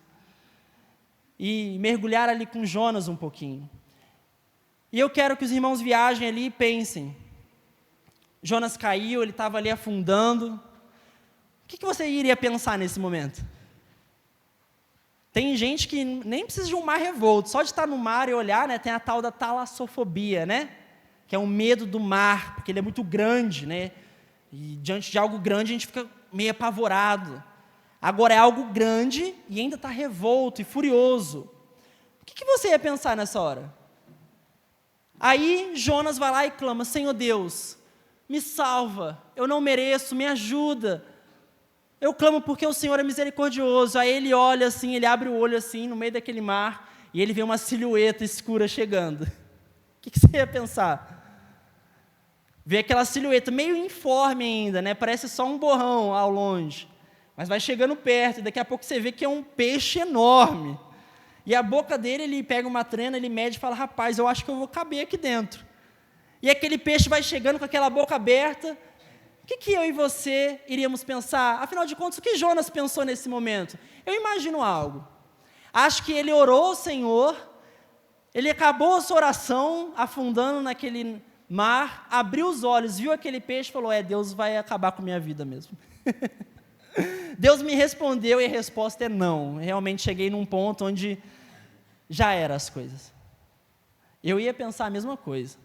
E mergulhar ali com Jonas um pouquinho. E eu quero que os irmãos viajem ali e pensem. Jonas caiu, ele estava ali afundando. O que você iria pensar nesse momento? Tem gente que nem precisa de um mar revolto, só de estar no mar e olhar, né, tem a tal da talassofobia, né, que é um medo do mar, porque ele é muito grande, né, e diante de algo grande a gente fica meio apavorado. Agora é algo grande e ainda está revolto e furioso. O que você ia pensar nessa hora? Aí Jonas vai lá e clama: Senhor Deus, me salva, eu não mereço, me ajuda. Eu clamo porque o Senhor é misericordioso. Aí ele olha assim, ele abre o olho assim, no meio daquele mar, e ele vê uma silhueta escura chegando. O que você ia pensar? Vê aquela silhueta, meio informe ainda, né? Parece só um borrão ao longe. Mas vai chegando perto, e daqui a pouco você vê que é um peixe enorme. E a boca dele, ele pega uma trena, ele mede e fala: rapaz, eu acho que eu vou caber aqui dentro. E aquele peixe vai chegando com aquela boca aberta. O que eu e você iríamos pensar? Afinal de contas, o que Jonas pensou nesse momento? Eu imagino algo. Acho que ele orou ao Senhor, ele acabou a sua oração, afundando naquele mar, abriu os olhos, viu aquele peixe e falou: Deus vai acabar com a minha vida mesmo. Deus me respondeu e a resposta é não. Realmente cheguei num ponto onde já eram as coisas. Eu ia pensar a mesma coisa.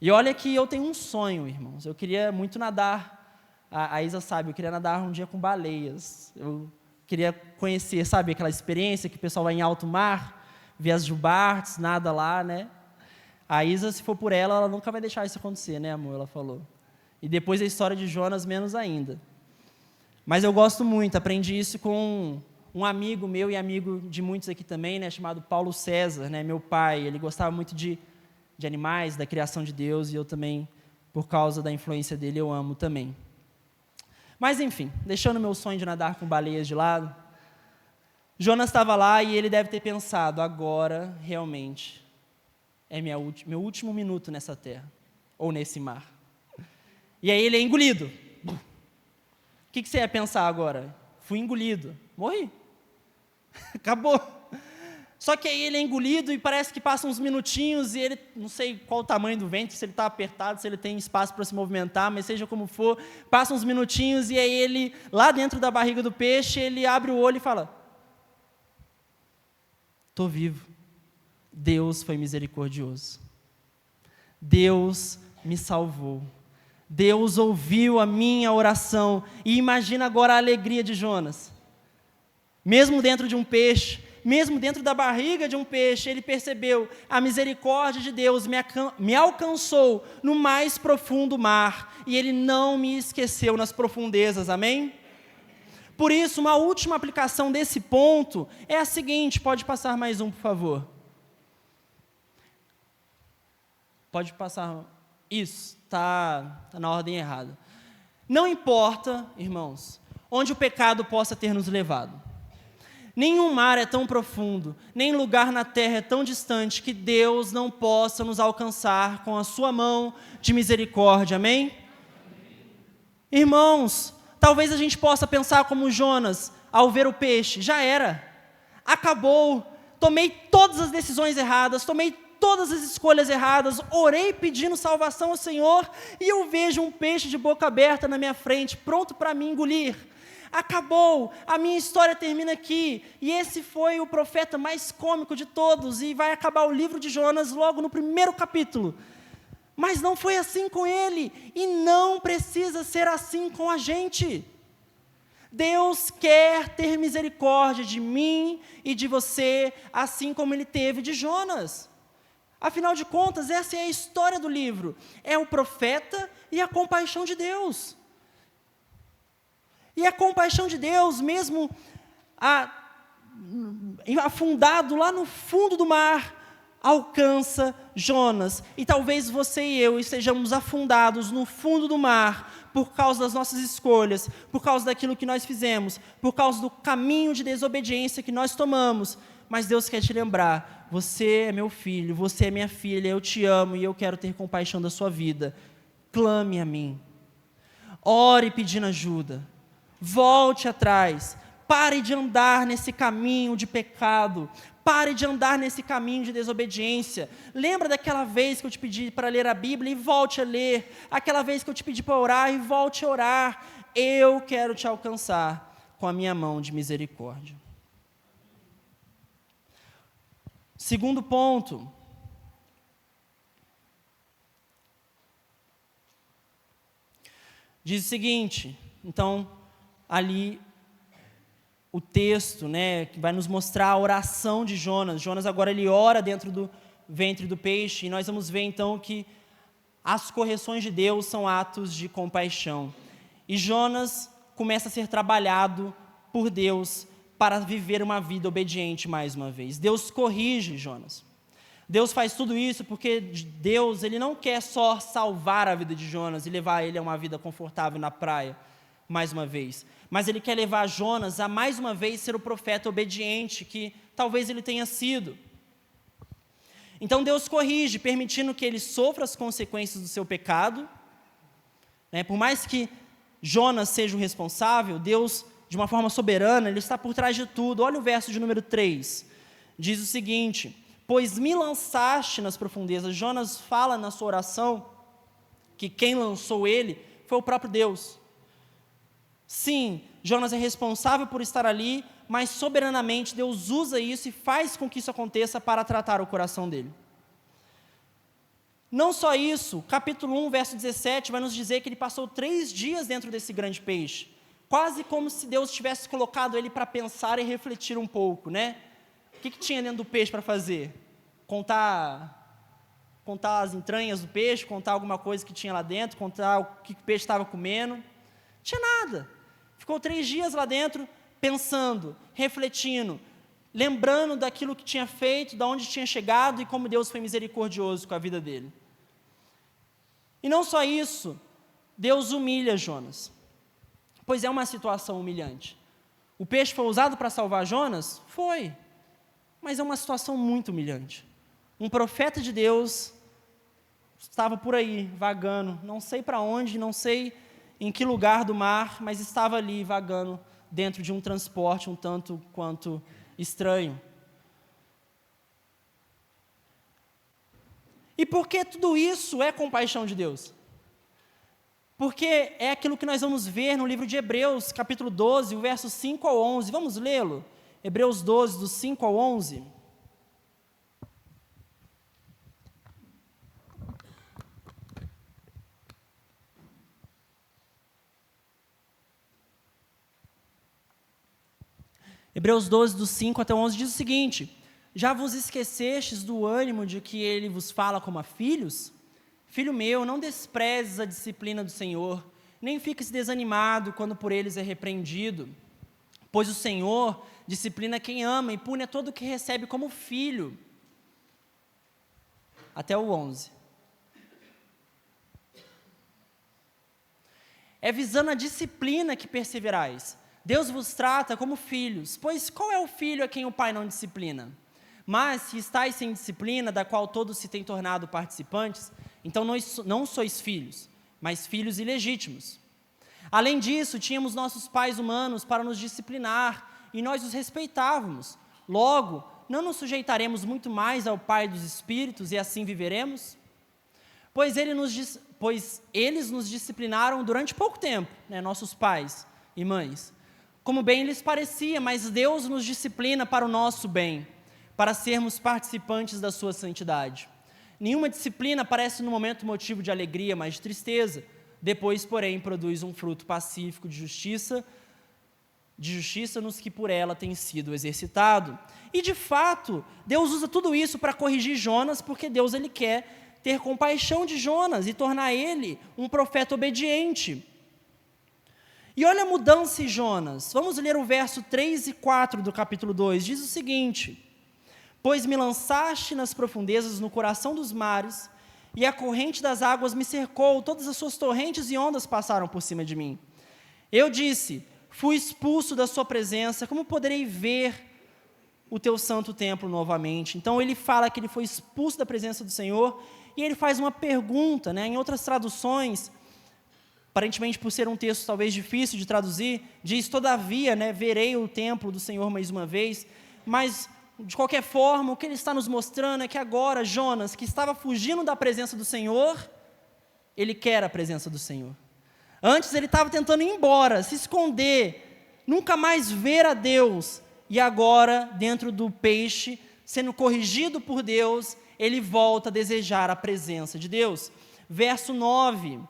E olha que eu tenho um sonho, irmãos. Eu queria muito nadar A Isa sabe, eu queria nadar um dia com baleias. Eu queria conhecer, sabe, aquela experiência que o pessoal vai em alto mar, vê as jubartes, nada lá, né? A Isa, se for por ela nunca vai deixar isso acontecer, né, amor? Ela falou. E depois a história de Jonas, menos ainda. Mas eu gosto muito, aprendi isso com um amigo meu e amigo de muitos aqui também, né, chamado Paulo César, né, meu pai. Ele gostava muito de animais, da criação de Deus, e eu também, por causa da influência dele, eu amo também. Mas, enfim, deixando meu sonho de nadar com baleias de lado, Jonas estava lá e ele deve ter pensado, agora, realmente, é meu último minuto nessa terra, ou nesse mar. E aí ele é engolido. O que você ia pensar agora? Fui engolido. Morri. Acabou. Só que aí ele é engolido e parece que passam uns minutinhos e ele, não sei qual o tamanho do ventre, se ele está apertado, se ele tem espaço para se movimentar, mas seja como for, passam uns minutinhos e aí ele, lá dentro da barriga do peixe, ele abre o olho e fala, estou vivo. Deus foi misericordioso. Deus me salvou. Deus ouviu a minha oração. E imagina agora a alegria de Jonas. Mesmo dentro de um peixe, mesmo dentro da barriga de um peixe, ele percebeu a misericórdia de Deus me alcançou no mais profundo mar. E ele não me esqueceu nas profundezas, amém? Por isso, uma última aplicação desse ponto é a seguinte, pode passar mais um, por favor. Pode passar, isso, está na ordem errada. Não importa, irmãos, onde o pecado possa ter nos levado. Nenhum mar é tão profundo, nem lugar na terra é tão distante que Deus não possa nos alcançar com a sua mão de misericórdia, amém? Irmãos, talvez a gente possa pensar como Jonas, ao ver o peixe, já era, acabou, tomei todas as decisões erradas, tomei todas as escolhas erradas, orei pedindo salvação ao Senhor, e eu vejo um peixe de boca aberta na minha frente, pronto para me engolir. Acabou, a minha história termina aqui, e esse foi o profeta mais cômico de todos, e vai acabar o livro de Jonas logo no primeiro capítulo. Mas não foi assim com ele, e não precisa ser assim com a gente. Deus quer ter misericórdia de mim e de você, assim como Ele teve de Jonas. Afinal de contas, essa é a história do livro. É o profeta e a compaixão de Deus. E a compaixão de Deus, mesmo afundado lá no fundo do mar, alcança Jonas. E talvez você e eu estejamos afundados no fundo do mar por causa das nossas escolhas, por causa daquilo que nós fizemos, por causa do caminho de desobediência que nós tomamos. Mas Deus quer te lembrar, você é meu filho, você é minha filha, eu te amo e eu quero ter compaixão da sua vida. Clame a mim. Ore pedindo ajuda. Volte atrás. Pare de andar nesse caminho de pecado. Pare de andar nesse caminho de desobediência. Lembra daquela vez que eu te pedi para ler a Bíblia e volte a ler. Aquela vez que eu te pedi para orar e volte a orar. Eu quero te alcançar com a minha mão de misericórdia. Segundo ponto. Diz o seguinte, então, ali o texto, né, que vai nos mostrar a oração de Jonas. Jonas agora ele ora dentro do ventre do peixe, e nós vamos ver então que as correções de Deus são atos de compaixão. E Jonas começa a ser trabalhado por Deus para viver uma vida obediente mais uma vez. Deus corrige Jonas. Deus faz tudo isso porque Deus ele não quer só salvar a vida de Jonas e levar ele a uma vida confortável na praia, mais uma vez. Mas Ele quer levar Jonas a mais uma vez ser o profeta obediente que talvez ele tenha sido. Então Deus corrige, permitindo que ele sofra as consequências do seu pecado. Por mais que Jonas seja o responsável, Deus, de uma forma soberana, Ele está por trás de tudo. Olha o verso de número 3. Diz o seguinte: pois me lançaste nas profundezas. Jonas fala na sua oração que quem lançou ele foi o próprio Deus. Sim, Jonas é responsável por estar ali, mas soberanamente Deus usa isso e faz com que isso aconteça para tratar o coração dele. Não só isso, capítulo 1, verso 17, vai nos dizer que ele passou 3 dias dentro desse grande peixe, quase como se Deus tivesse colocado ele para pensar e refletir um pouco, né? O que tinha dentro do peixe para fazer? Contar as entranhas do peixe, contar alguma coisa que tinha lá dentro, contar o que o peixe estava comendo. Não tinha nada. Ficou 3 dias lá dentro, pensando, refletindo, lembrando daquilo que tinha feito, de onde tinha chegado e como Deus foi misericordioso com a vida dele. E não só isso, Deus humilha Jonas, pois é uma situação humilhante. O peixe foi usado para salvar Jonas? Foi, mas é uma situação muito humilhante. Um profeta de Deus estava por aí, vagando, não sei para onde, não sei em que lugar do mar, mas estava ali vagando dentro de um transporte um tanto quanto estranho. E por que tudo isso é compaixão de Deus? Porque é aquilo que nós vamos ver no livro de Hebreus, capítulo 12, o verso 5 ao 11. Vamos lê-lo? Hebreus 12, do 5 ao 11. Hebreus 12, do 5 até o 11, diz o seguinte: já vos esquecestes do ânimo de que ele vos fala como a filhos? Filho meu, não desprezes a disciplina do Senhor, nem fiques desanimado quando por eles é repreendido, pois o Senhor disciplina quem ama e pune a todo o que recebe como filho. Até o 11. É visando a disciplina que perseverais. Deus vos trata como filhos, pois qual é o filho a quem o pai não disciplina? Mas se estáis sem disciplina, da qual todos se têm tornado participantes, então não sois filhos, mas filhos ilegítimos. Além disso, tínhamos nossos pais humanos para nos disciplinar, e nós os respeitávamos. Logo, não nos sujeitaremos muito mais ao Pai dos Espíritos, e assim viveremos? Pois eles nos disciplinaram durante pouco tempo, né, nossos pais e mães, como bem lhes parecia, mas Deus nos disciplina para o nosso bem, para sermos participantes da sua santidade. Nenhuma disciplina parece no momento motivo de alegria, mas de tristeza. Depois, porém, produz um fruto pacífico de justiça nos que por ela tem sido exercitado. E, de fato, Deus usa tudo isso para corrigir Jonas, porque Deus ele quer ter compaixão de Jonas e tornar ele um profeta obediente. E olha a mudança em Jonas. Vamos ler o verso 3 e 4 do capítulo 2. Diz o seguinte: pois me lançaste nas profundezas, no coração dos mares, e a corrente das águas me cercou, todas as suas torrentes e ondas passaram por cima de mim. Eu disse: fui expulso da sua presença, como poderei ver o teu santo templo novamente? Então ele fala que ele foi expulso da presença do Senhor, e ele faz uma pergunta, né? Em outras traduções, aparentemente por ser um texto talvez difícil de traduzir, diz: todavia, né, verei o templo do Senhor mais uma vez. Mas, de qualquer forma, o que ele está nos mostrando é que agora Jonas, que estava fugindo da presença do Senhor, ele quer a presença do Senhor. Antes ele estava tentando ir embora, se esconder, nunca mais ver a Deus, e agora, dentro do peixe, sendo corrigido por Deus, ele volta a desejar a presença de Deus. Verso 9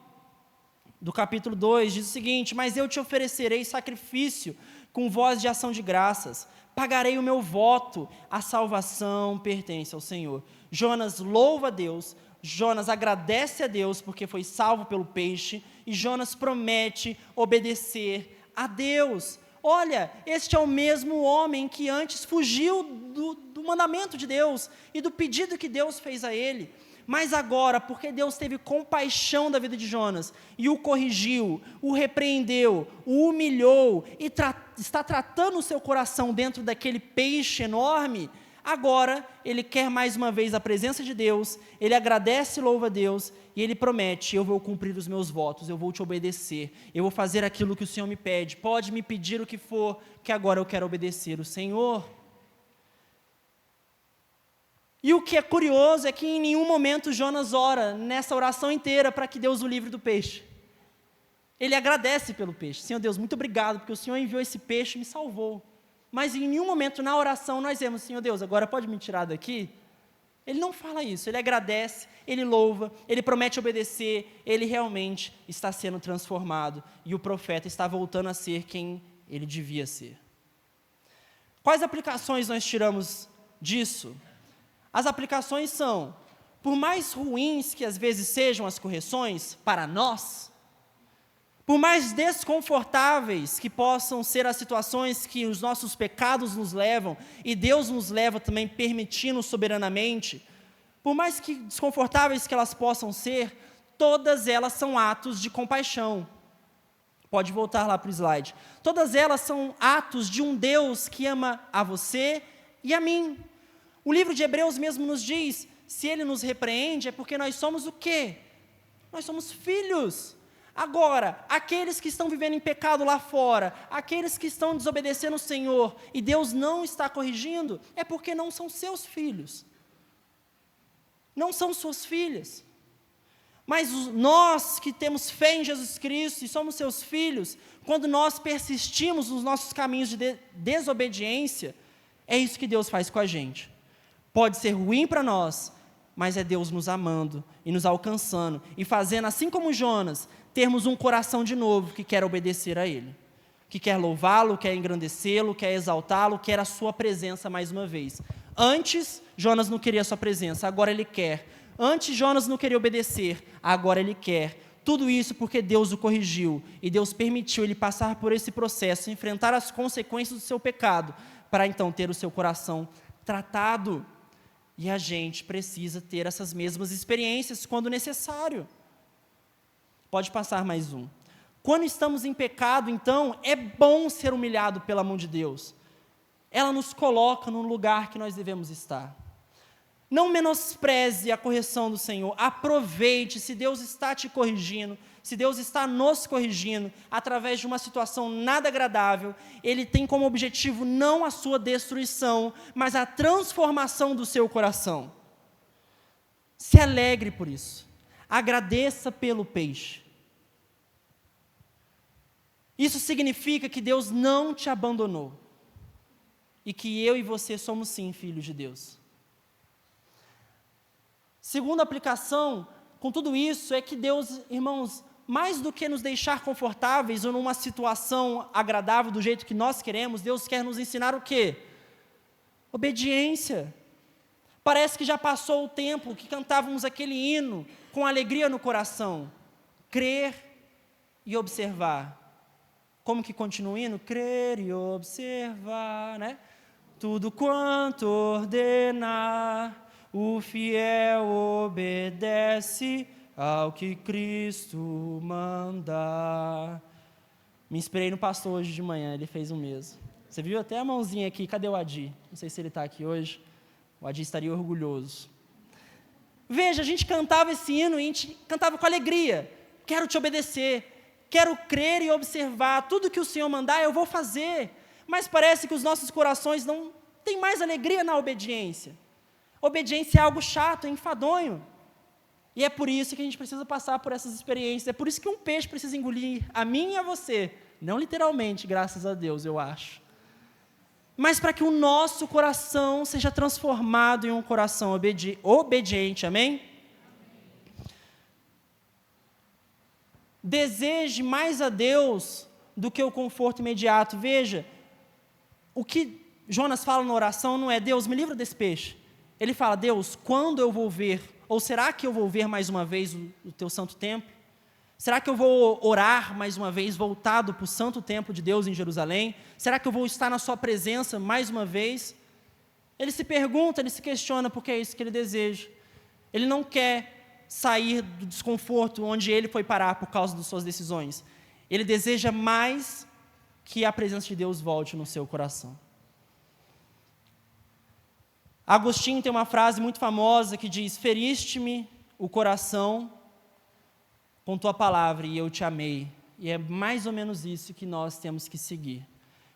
do capítulo 2 diz o seguinte: mas eu te oferecerei sacrifício com voz de ação de graças, pagarei o meu voto, a salvação pertence ao Senhor. Jonas louva a Deus, Jonas agradece a Deus porque foi salvo pelo peixe, e Jonas promete obedecer a Deus. Olha, este é o mesmo homem que antes fugiu do mandamento de Deus e do pedido que Deus fez a ele. Mas agora, porque Deus teve compaixão da vida de Jonas e o corrigiu, o repreendeu, o humilhou e está tratando o seu coração dentro daquele peixe enorme, agora ele quer mais uma vez a presença de Deus, ele agradece e louva a Deus e ele promete: eu vou cumprir os meus votos, eu vou te obedecer, eu vou fazer aquilo que o Senhor me pede, pode me pedir o que for, que agora eu quero obedecer o Senhor. E o que é curioso é que em nenhum momento Jonas ora nessa oração inteira para que Deus o livre do peixe. Ele agradece pelo peixe: Senhor Deus, muito obrigado, porque o Senhor enviou esse peixe e me salvou. Mas em nenhum momento na oração nós vemos: Senhor Deus, agora pode me tirar daqui? Ele não fala isso, ele agradece, ele louva, ele promete obedecer, ele realmente está sendo transformado e o profeta está voltando a ser quem ele devia ser. Quais aplicações nós tiramos disso? As aplicações são, por mais ruins que às vezes sejam as correções para nós, por mais desconfortáveis que possam ser as situações que os nossos pecados nos levam, e Deus nos leva também permitindo soberanamente, por mais que desconfortáveis que elas possam ser, todas elas são atos de compaixão. Pode voltar lá para o slide. Todas elas são atos de um Deus que ama a você e a mim. O livro de Hebreus mesmo nos diz, se Ele nos repreende, é porque nós somos o quê? Nós somos filhos. Agora, aqueles que estão vivendo em pecado lá fora, aqueles que estão desobedecendo o Senhor, e Deus não está corrigindo, é porque não são seus filhos. Não são suas filhas. Mas nós que temos fé em Jesus Cristo e somos seus filhos, quando nós persistimos nos nossos caminhos de desobediência, é isso que Deus faz com a gente. Pode ser ruim para nós, mas é Deus nos amando e nos alcançando e fazendo, assim como Jonas, termos um coração de novo que quer obedecer a Ele, que quer louvá-lo, quer engrandecê-lo, quer exaltá-lo, quer a sua presença mais uma vez. Antes, Jonas não queria a sua presença, agora ele quer. Antes, Jonas não queria obedecer, agora ele quer. Tudo isso porque Deus o corrigiu e Deus permitiu ele passar por esse processo, enfrentar as consequências do seu pecado, para então ter o seu coração tratado. E a gente precisa ter essas mesmas experiências quando necessário. Pode passar mais um. Quando estamos em pecado, então, é bom ser humilhado pela mão de Deus. Ela nos coloca no lugar que nós devemos estar. Não menospreze a correção do Senhor, aproveite, se Deus está te corrigindo, se Deus está nos corrigindo, através de uma situação nada agradável, Ele tem como objetivo não a sua destruição, mas a transformação do seu coração. Se alegre por isso, agradeça pelo peixe. Isso significa que Deus não te abandonou, e que eu e você somos sim filhos de Deus. Segunda aplicação, com tudo isso, é que Deus, irmãos, mais do que nos deixar confortáveis ou numa situação agradável do jeito que nós queremos, Deus quer nos ensinar o quê? Obediência. Parece que já passou o tempo que cantávamos aquele hino com alegria no coração. Crer e observar. Como que continua o hino? Crer e observar, né? Tudo quanto ordenar, o fiel obedece ao que Cristo mandar. Me inspirei no pastor hoje de manhã, ele fez o mesmo. Você viu até a mãozinha aqui, cadê o Adi? Não sei se ele está aqui hoje. O Adi estaria orgulhoso. Veja, a gente cantava esse hino e a gente cantava com alegria. Quero te obedecer, quero crer e observar, tudo que o Senhor mandar eu vou fazer. Mas parece que os nossos corações não têm mais alegria na obediência. Obediência é algo chato, é enfadonho. E é por isso que a gente precisa passar por essas experiências. É por isso que um peixe precisa engolir a mim e a você. Não literalmente, graças a Deus, eu acho. Mas para que o nosso coração seja transformado em um coração obediente, amém? Deseje mais a Deus do que o conforto imediato. Veja, o que Jonas fala na oração não é: Deus, me livra desse peixe. Ele fala: Deus, quando eu vou ver, ou será que eu vou ver mais uma vez o teu santo templo? Será que eu vou orar mais uma vez, voltado para o santo templo de Deus em Jerusalém? Será que eu vou estar na sua presença mais uma vez? Ele se pergunta, ele se questiona, porque é isso que ele deseja. Ele não quer sair do desconforto onde ele foi parar por causa das suas decisões. Ele deseja mais que a presença de Deus volte no seu coração. Agostinho tem uma frase muito famosa que diz: feriste-me o coração com tua palavra e eu te amei. E é mais ou menos isso que nós temos que seguir.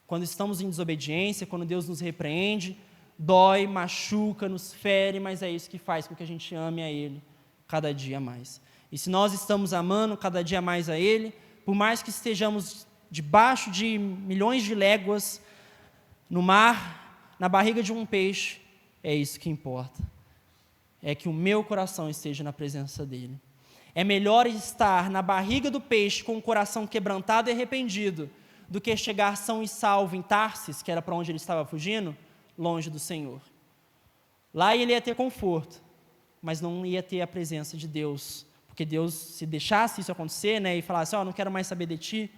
Quando estamos em desobediência, quando Deus nos repreende, dói, machuca, nos fere, mas é isso que faz com que a gente ame a Ele cada dia mais. E se nós estamos amando cada dia mais a Ele, por mais que estejamos debaixo de milhões de léguas, no mar, na barriga de um peixe, é isso que importa. é que o meu coração esteja na presença dele. É melhor estar na barriga do peixe com o coração quebrantado e arrependido do que chegar são e salvo em Tarsis, que era para onde ele estava fugindo, longe do Senhor. Lá ele ia ter conforto, mas não ia ter a presença de Deus, porque Deus, se deixasse isso acontecer, né, e falasse, não quero mais saber de ti,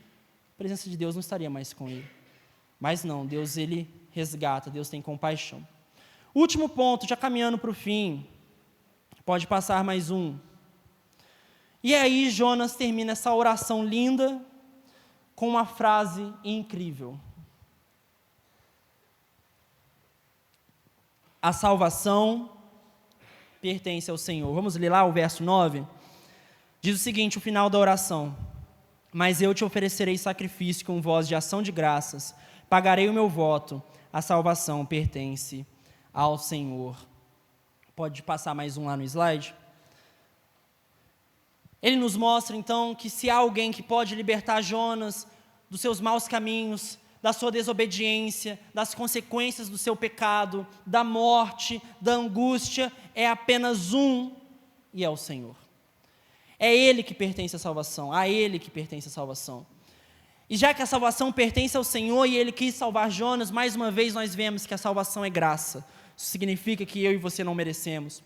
a presença de Deus não estaria mais com ele. Mas não, Deus, ele resgata, Deus tem compaixão. Último ponto, já caminhando para o fim, pode passar mais um. E aí Jonas termina essa oração linda com uma frase incrível. A salvação pertence ao Senhor. Vamos ler lá o verso 9? Diz o seguinte, o final da oração. Mas eu te oferecerei sacrifício com voz de ação de graças. Pagarei o meu voto. A salvação pertence ao Senhor. Pode passar mais um lá no slide? Ele nos mostra, então, que se há alguém que pode libertar Jonas dos seus maus caminhos, da sua desobediência, das consequências do seu pecado, da morte, da angústia, é apenas um, e é o Senhor. É Ele que pertence à salvação, a Ele que pertence a salvação. E já que a salvação pertence ao Senhor e Ele quis salvar Jonas, mais uma vez nós vemos que a salvação é graça. Isso significa que eu e você não merecemos.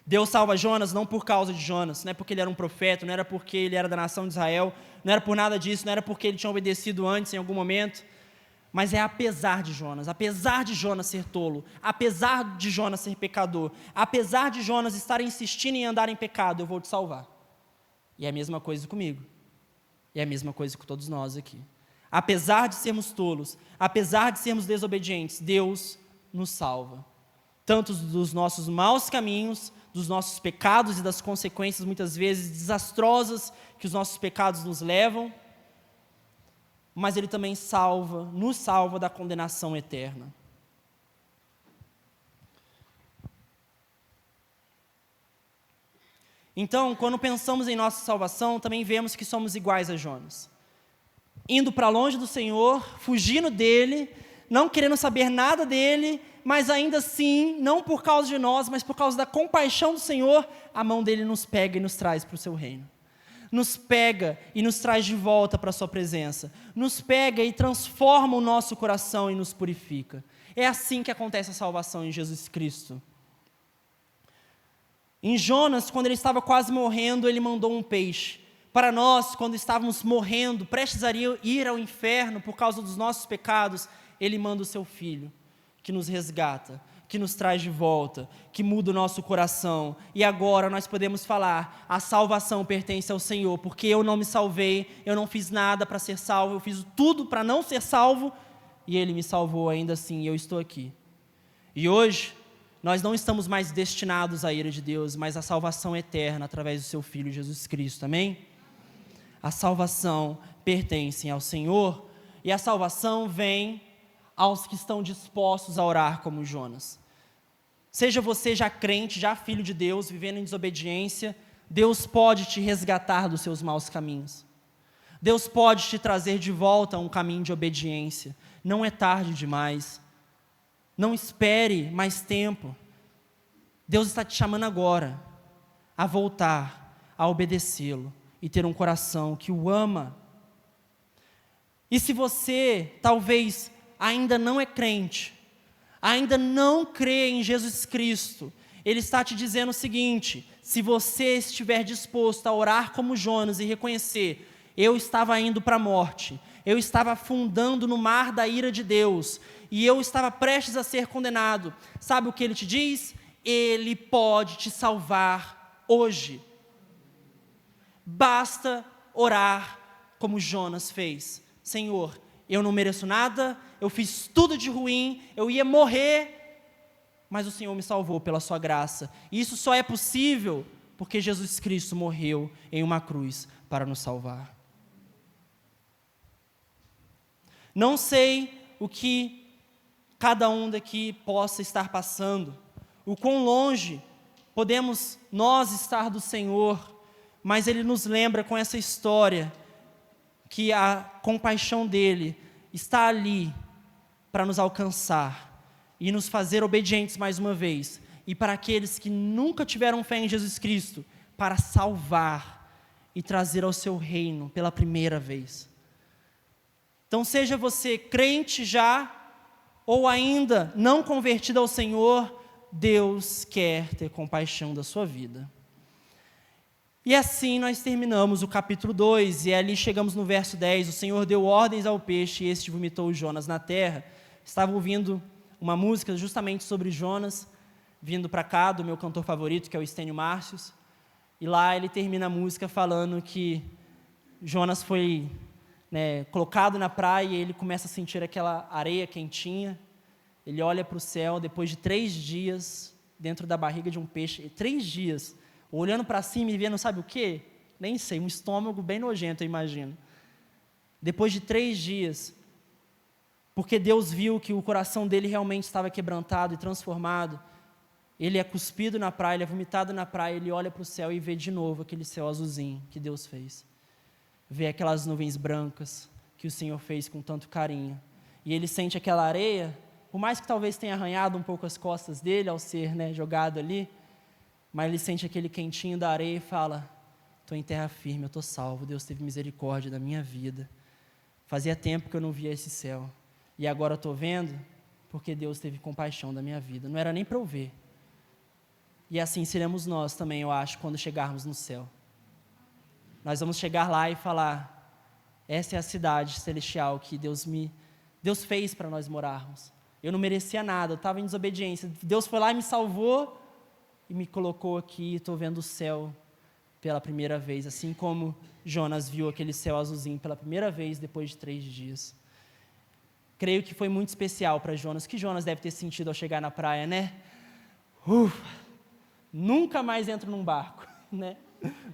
Deus salva Jonas não por causa de Jonas, não é porque ele era um profeta, não era porque ele era da nação de Israel, não era por nada disso, não era porque ele tinha obedecido antes em algum momento, mas é apesar de Jonas ser tolo, apesar de Jonas ser pecador, apesar de Jonas estar insistindo em andar em pecado, eu vou te salvar. E é a mesma coisa comigo, e é a mesma coisa com todos nós aqui. Apesar de sermos tolos, apesar de sermos desobedientes, Deus nos salva, tanto dos nossos maus caminhos, dos nossos pecados e das consequências muitas vezes desastrosas que os nossos pecados nos levam, mas Ele também nos salva da condenação eterna. Então, quando pensamos em nossa salvação, também vemos que somos iguais a Jonas. Indo para longe do Senhor, fugindo dEle, não querendo saber nada dEle, mas ainda assim, não por causa de nós, mas por causa da compaixão do Senhor, a mão dEle nos pega e nos traz para o seu reino. Nos pega e nos traz de volta para a sua presença. Nos pega e transforma o nosso coração e nos purifica. É assim que acontece a salvação em Jesus Cristo. Em Jonas, quando ele estava quase morrendo, ele mandou um peixe. Para nós, quando estávamos morrendo, prestes a ir ao inferno por causa dos nossos pecados, Ele manda o seu Filho, que nos resgata, que nos traz de volta, que muda o nosso coração. E agora nós podemos falar, a salvação pertence ao Senhor, porque eu não me salvei, eu não fiz nada para ser salvo, eu fiz tudo para não ser salvo, e Ele me salvou ainda assim, e eu estou aqui. E hoje, nós não estamos mais destinados à ira de Deus, mas à salvação eterna, através do seu Filho Jesus Cristo, amém? A salvação pertence ao Senhor, e a salvação vem aos que estão dispostos a orar como Jonas. Seja você já crente, já filho de Deus, vivendo em desobediência, Deus pode te resgatar dos seus maus caminhos. Deus pode te trazer de volta a um caminho de obediência. Não é tarde demais. Não espere mais tempo. Deus está te chamando agora a voltar, a obedecê-lo e ter um coração que o ama. E se você, talvez, ainda não é crente, ainda não crê em Jesus Cristo, Ele está te dizendo o seguinte: se você estiver disposto a orar como Jonas e reconhecer, eu estava indo para a morte, eu estava afundando no mar da ira de Deus, e eu estava prestes a ser condenado, sabe o que Ele te diz? Ele pode te salvar hoje. Basta orar como Jonas fez. Senhor, eu não mereço nada, eu fiz tudo de ruim, eu ia morrer, mas o Senhor me salvou pela sua graça. E isso só é possível porque Jesus Cristo morreu em uma cruz para nos salvar. Não sei o que cada um daqui possa estar passando, o quão longe podemos nós estar do Senhor, mas Ele nos lembra com essa história que a compaixão dEle está ali para nos alcançar e nos fazer obedientes mais uma vez e para aqueles que nunca tiveram fé em Jesus Cristo, para salvar e trazer ao seu reino pela primeira vez. Então, seja você crente já, ou ainda não convertido ao Senhor, Deus quer ter compaixão da sua vida. E assim nós terminamos o capítulo 2, e ali chegamos no verso 10, o Senhor deu ordens ao peixe, e este vomitou Jonas na terra. Estava ouvindo uma música justamente sobre Jonas, vindo para cá, do meu cantor favorito, que é o Estênio Márcios, e lá ele termina a música falando que Jonas foi colocado na praia, e ele começa a sentir aquela areia quentinha, ele olha para o céu, depois de 3 dias, dentro da barriga de um peixe, 3 dias, olhando para cima e vendo, sabe o quê? Nem sei, um estômago bem nojento, eu imagino. Depois de 3 dias, porque Deus viu que o coração dele realmente estava quebrantado e transformado, ele é cuspido na praia, ele é vomitado na praia, ele olha para o céu e vê de novo aquele céu azulzinho que Deus fez. Vê aquelas nuvens brancas que o Senhor fez com tanto carinho. E ele sente aquela areia, por mais que talvez tenha arranhado um pouco as costas dele ao ser jogado ali, mas ele sente aquele quentinho da areia e fala: estou em terra firme, eu estou salvo, Deus teve misericórdia da minha vida. Fazia tempo que eu não via esse céu, e agora eu estou vendo, porque Deus teve compaixão da minha vida, não era nem para eu ver. E assim seremos nós também, eu acho, quando chegarmos no céu. Nós vamos chegar lá e falar: essa é a cidade celestial que Deus fez para nós morarmos. Eu não merecia nada, eu estava em desobediência. Deus foi lá e me salvou e me colocou aqui, estou vendo o céu pela primeira vez, assim como Jonas viu aquele céu azulzinho pela primeira vez depois de 3 dias. Creio que foi muito especial para Jonas. O que Jonas deve ter sentido ao chegar na praia, né? Nunca mais entro num barco, né?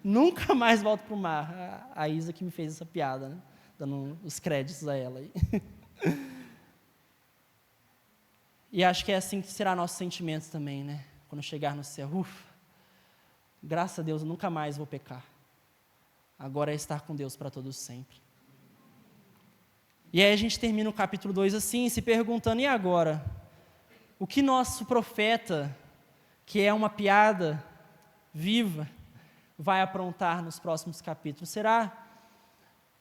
Nunca mais volto para o mar. A Isa que me fez essa piada, né? Dando os créditos a ela aí. E acho que é assim que será nossos sentimentos também, né? Quando chegar no céu, graças a Deus eu nunca mais vou pecar. Agora é estar com Deus para todos sempre. E aí a gente termina o capítulo 2 assim, se perguntando: e agora? O que nosso profeta, que é uma piada viva, vai aprontar nos próximos capítulos? Será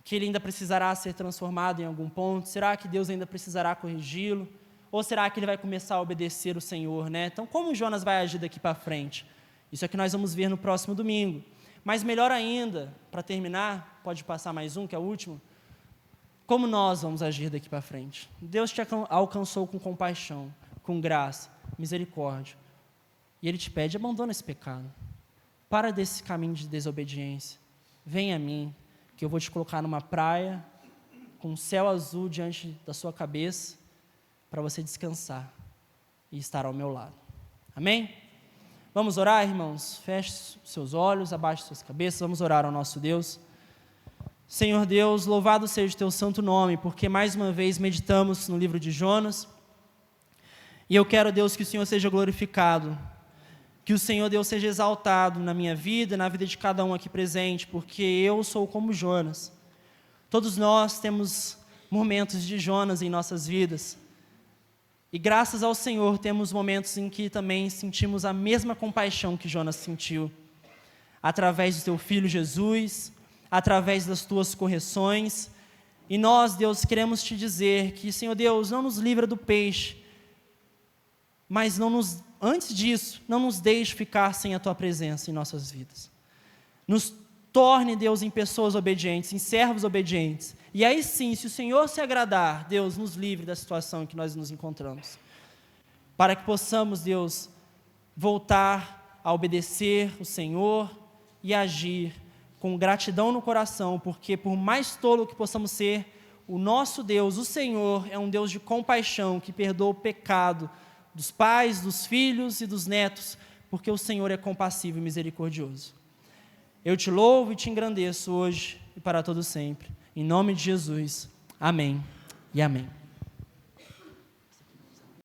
que ele ainda precisará ser transformado em algum ponto? Será que Deus ainda precisará corrigi-lo? Ou será que ele vai começar a obedecer o Senhor, né? Então, como Jonas vai agir daqui para frente? Isso é que nós vamos ver no próximo domingo. Mas melhor ainda, para terminar, pode passar mais um, que é o último. Como nós vamos agir daqui para frente? Deus te alcançou com compaixão, com graça, misericórdia. E Ele te pede: abandona esse pecado. Para desse caminho de desobediência. Vem a mim, que eu vou te colocar numa praia, com um céu azul diante da sua cabeça, para você descansar e estar ao meu lado. Amém? Vamos orar, irmãos? Feche seus olhos, abaixe suas cabeças, vamos orar ao nosso Deus. Senhor Deus, louvado seja o teu santo nome, porque mais uma vez meditamos no livro de Jonas, e eu quero, Deus, que o Senhor seja glorificado, que o Senhor, Deus, seja exaltado na minha vida, na vida de cada um aqui presente, porque eu sou como Jonas. Todos nós temos momentos de Jonas em nossas vidas, e graças ao Senhor temos momentos em que também sentimos a mesma compaixão que Jonas sentiu, através do teu Filho Jesus, através das tuas correções. E nós, Deus, queremos te dizer que, Senhor Deus, não nos livra do peixe, mas antes disso, não nos deixe ficar sem a tua presença em nossas vidas. Nos torne, Deus, em pessoas obedientes, em servos obedientes. E aí sim, se o Senhor se agradar, Deus, nos livre da situação em que nós nos encontramos. Para que possamos, Deus, voltar a obedecer o Senhor e agir com gratidão no coração, porque por mais tolo que possamos ser, o nosso Deus, o Senhor, é um Deus de compaixão, que perdoa o pecado dos pais, dos filhos e dos netos, porque o Senhor é compassivo e misericordioso. Eu te louvo e te engrandeço hoje e para todo sempre. Em nome de Jesus. Amém e amém.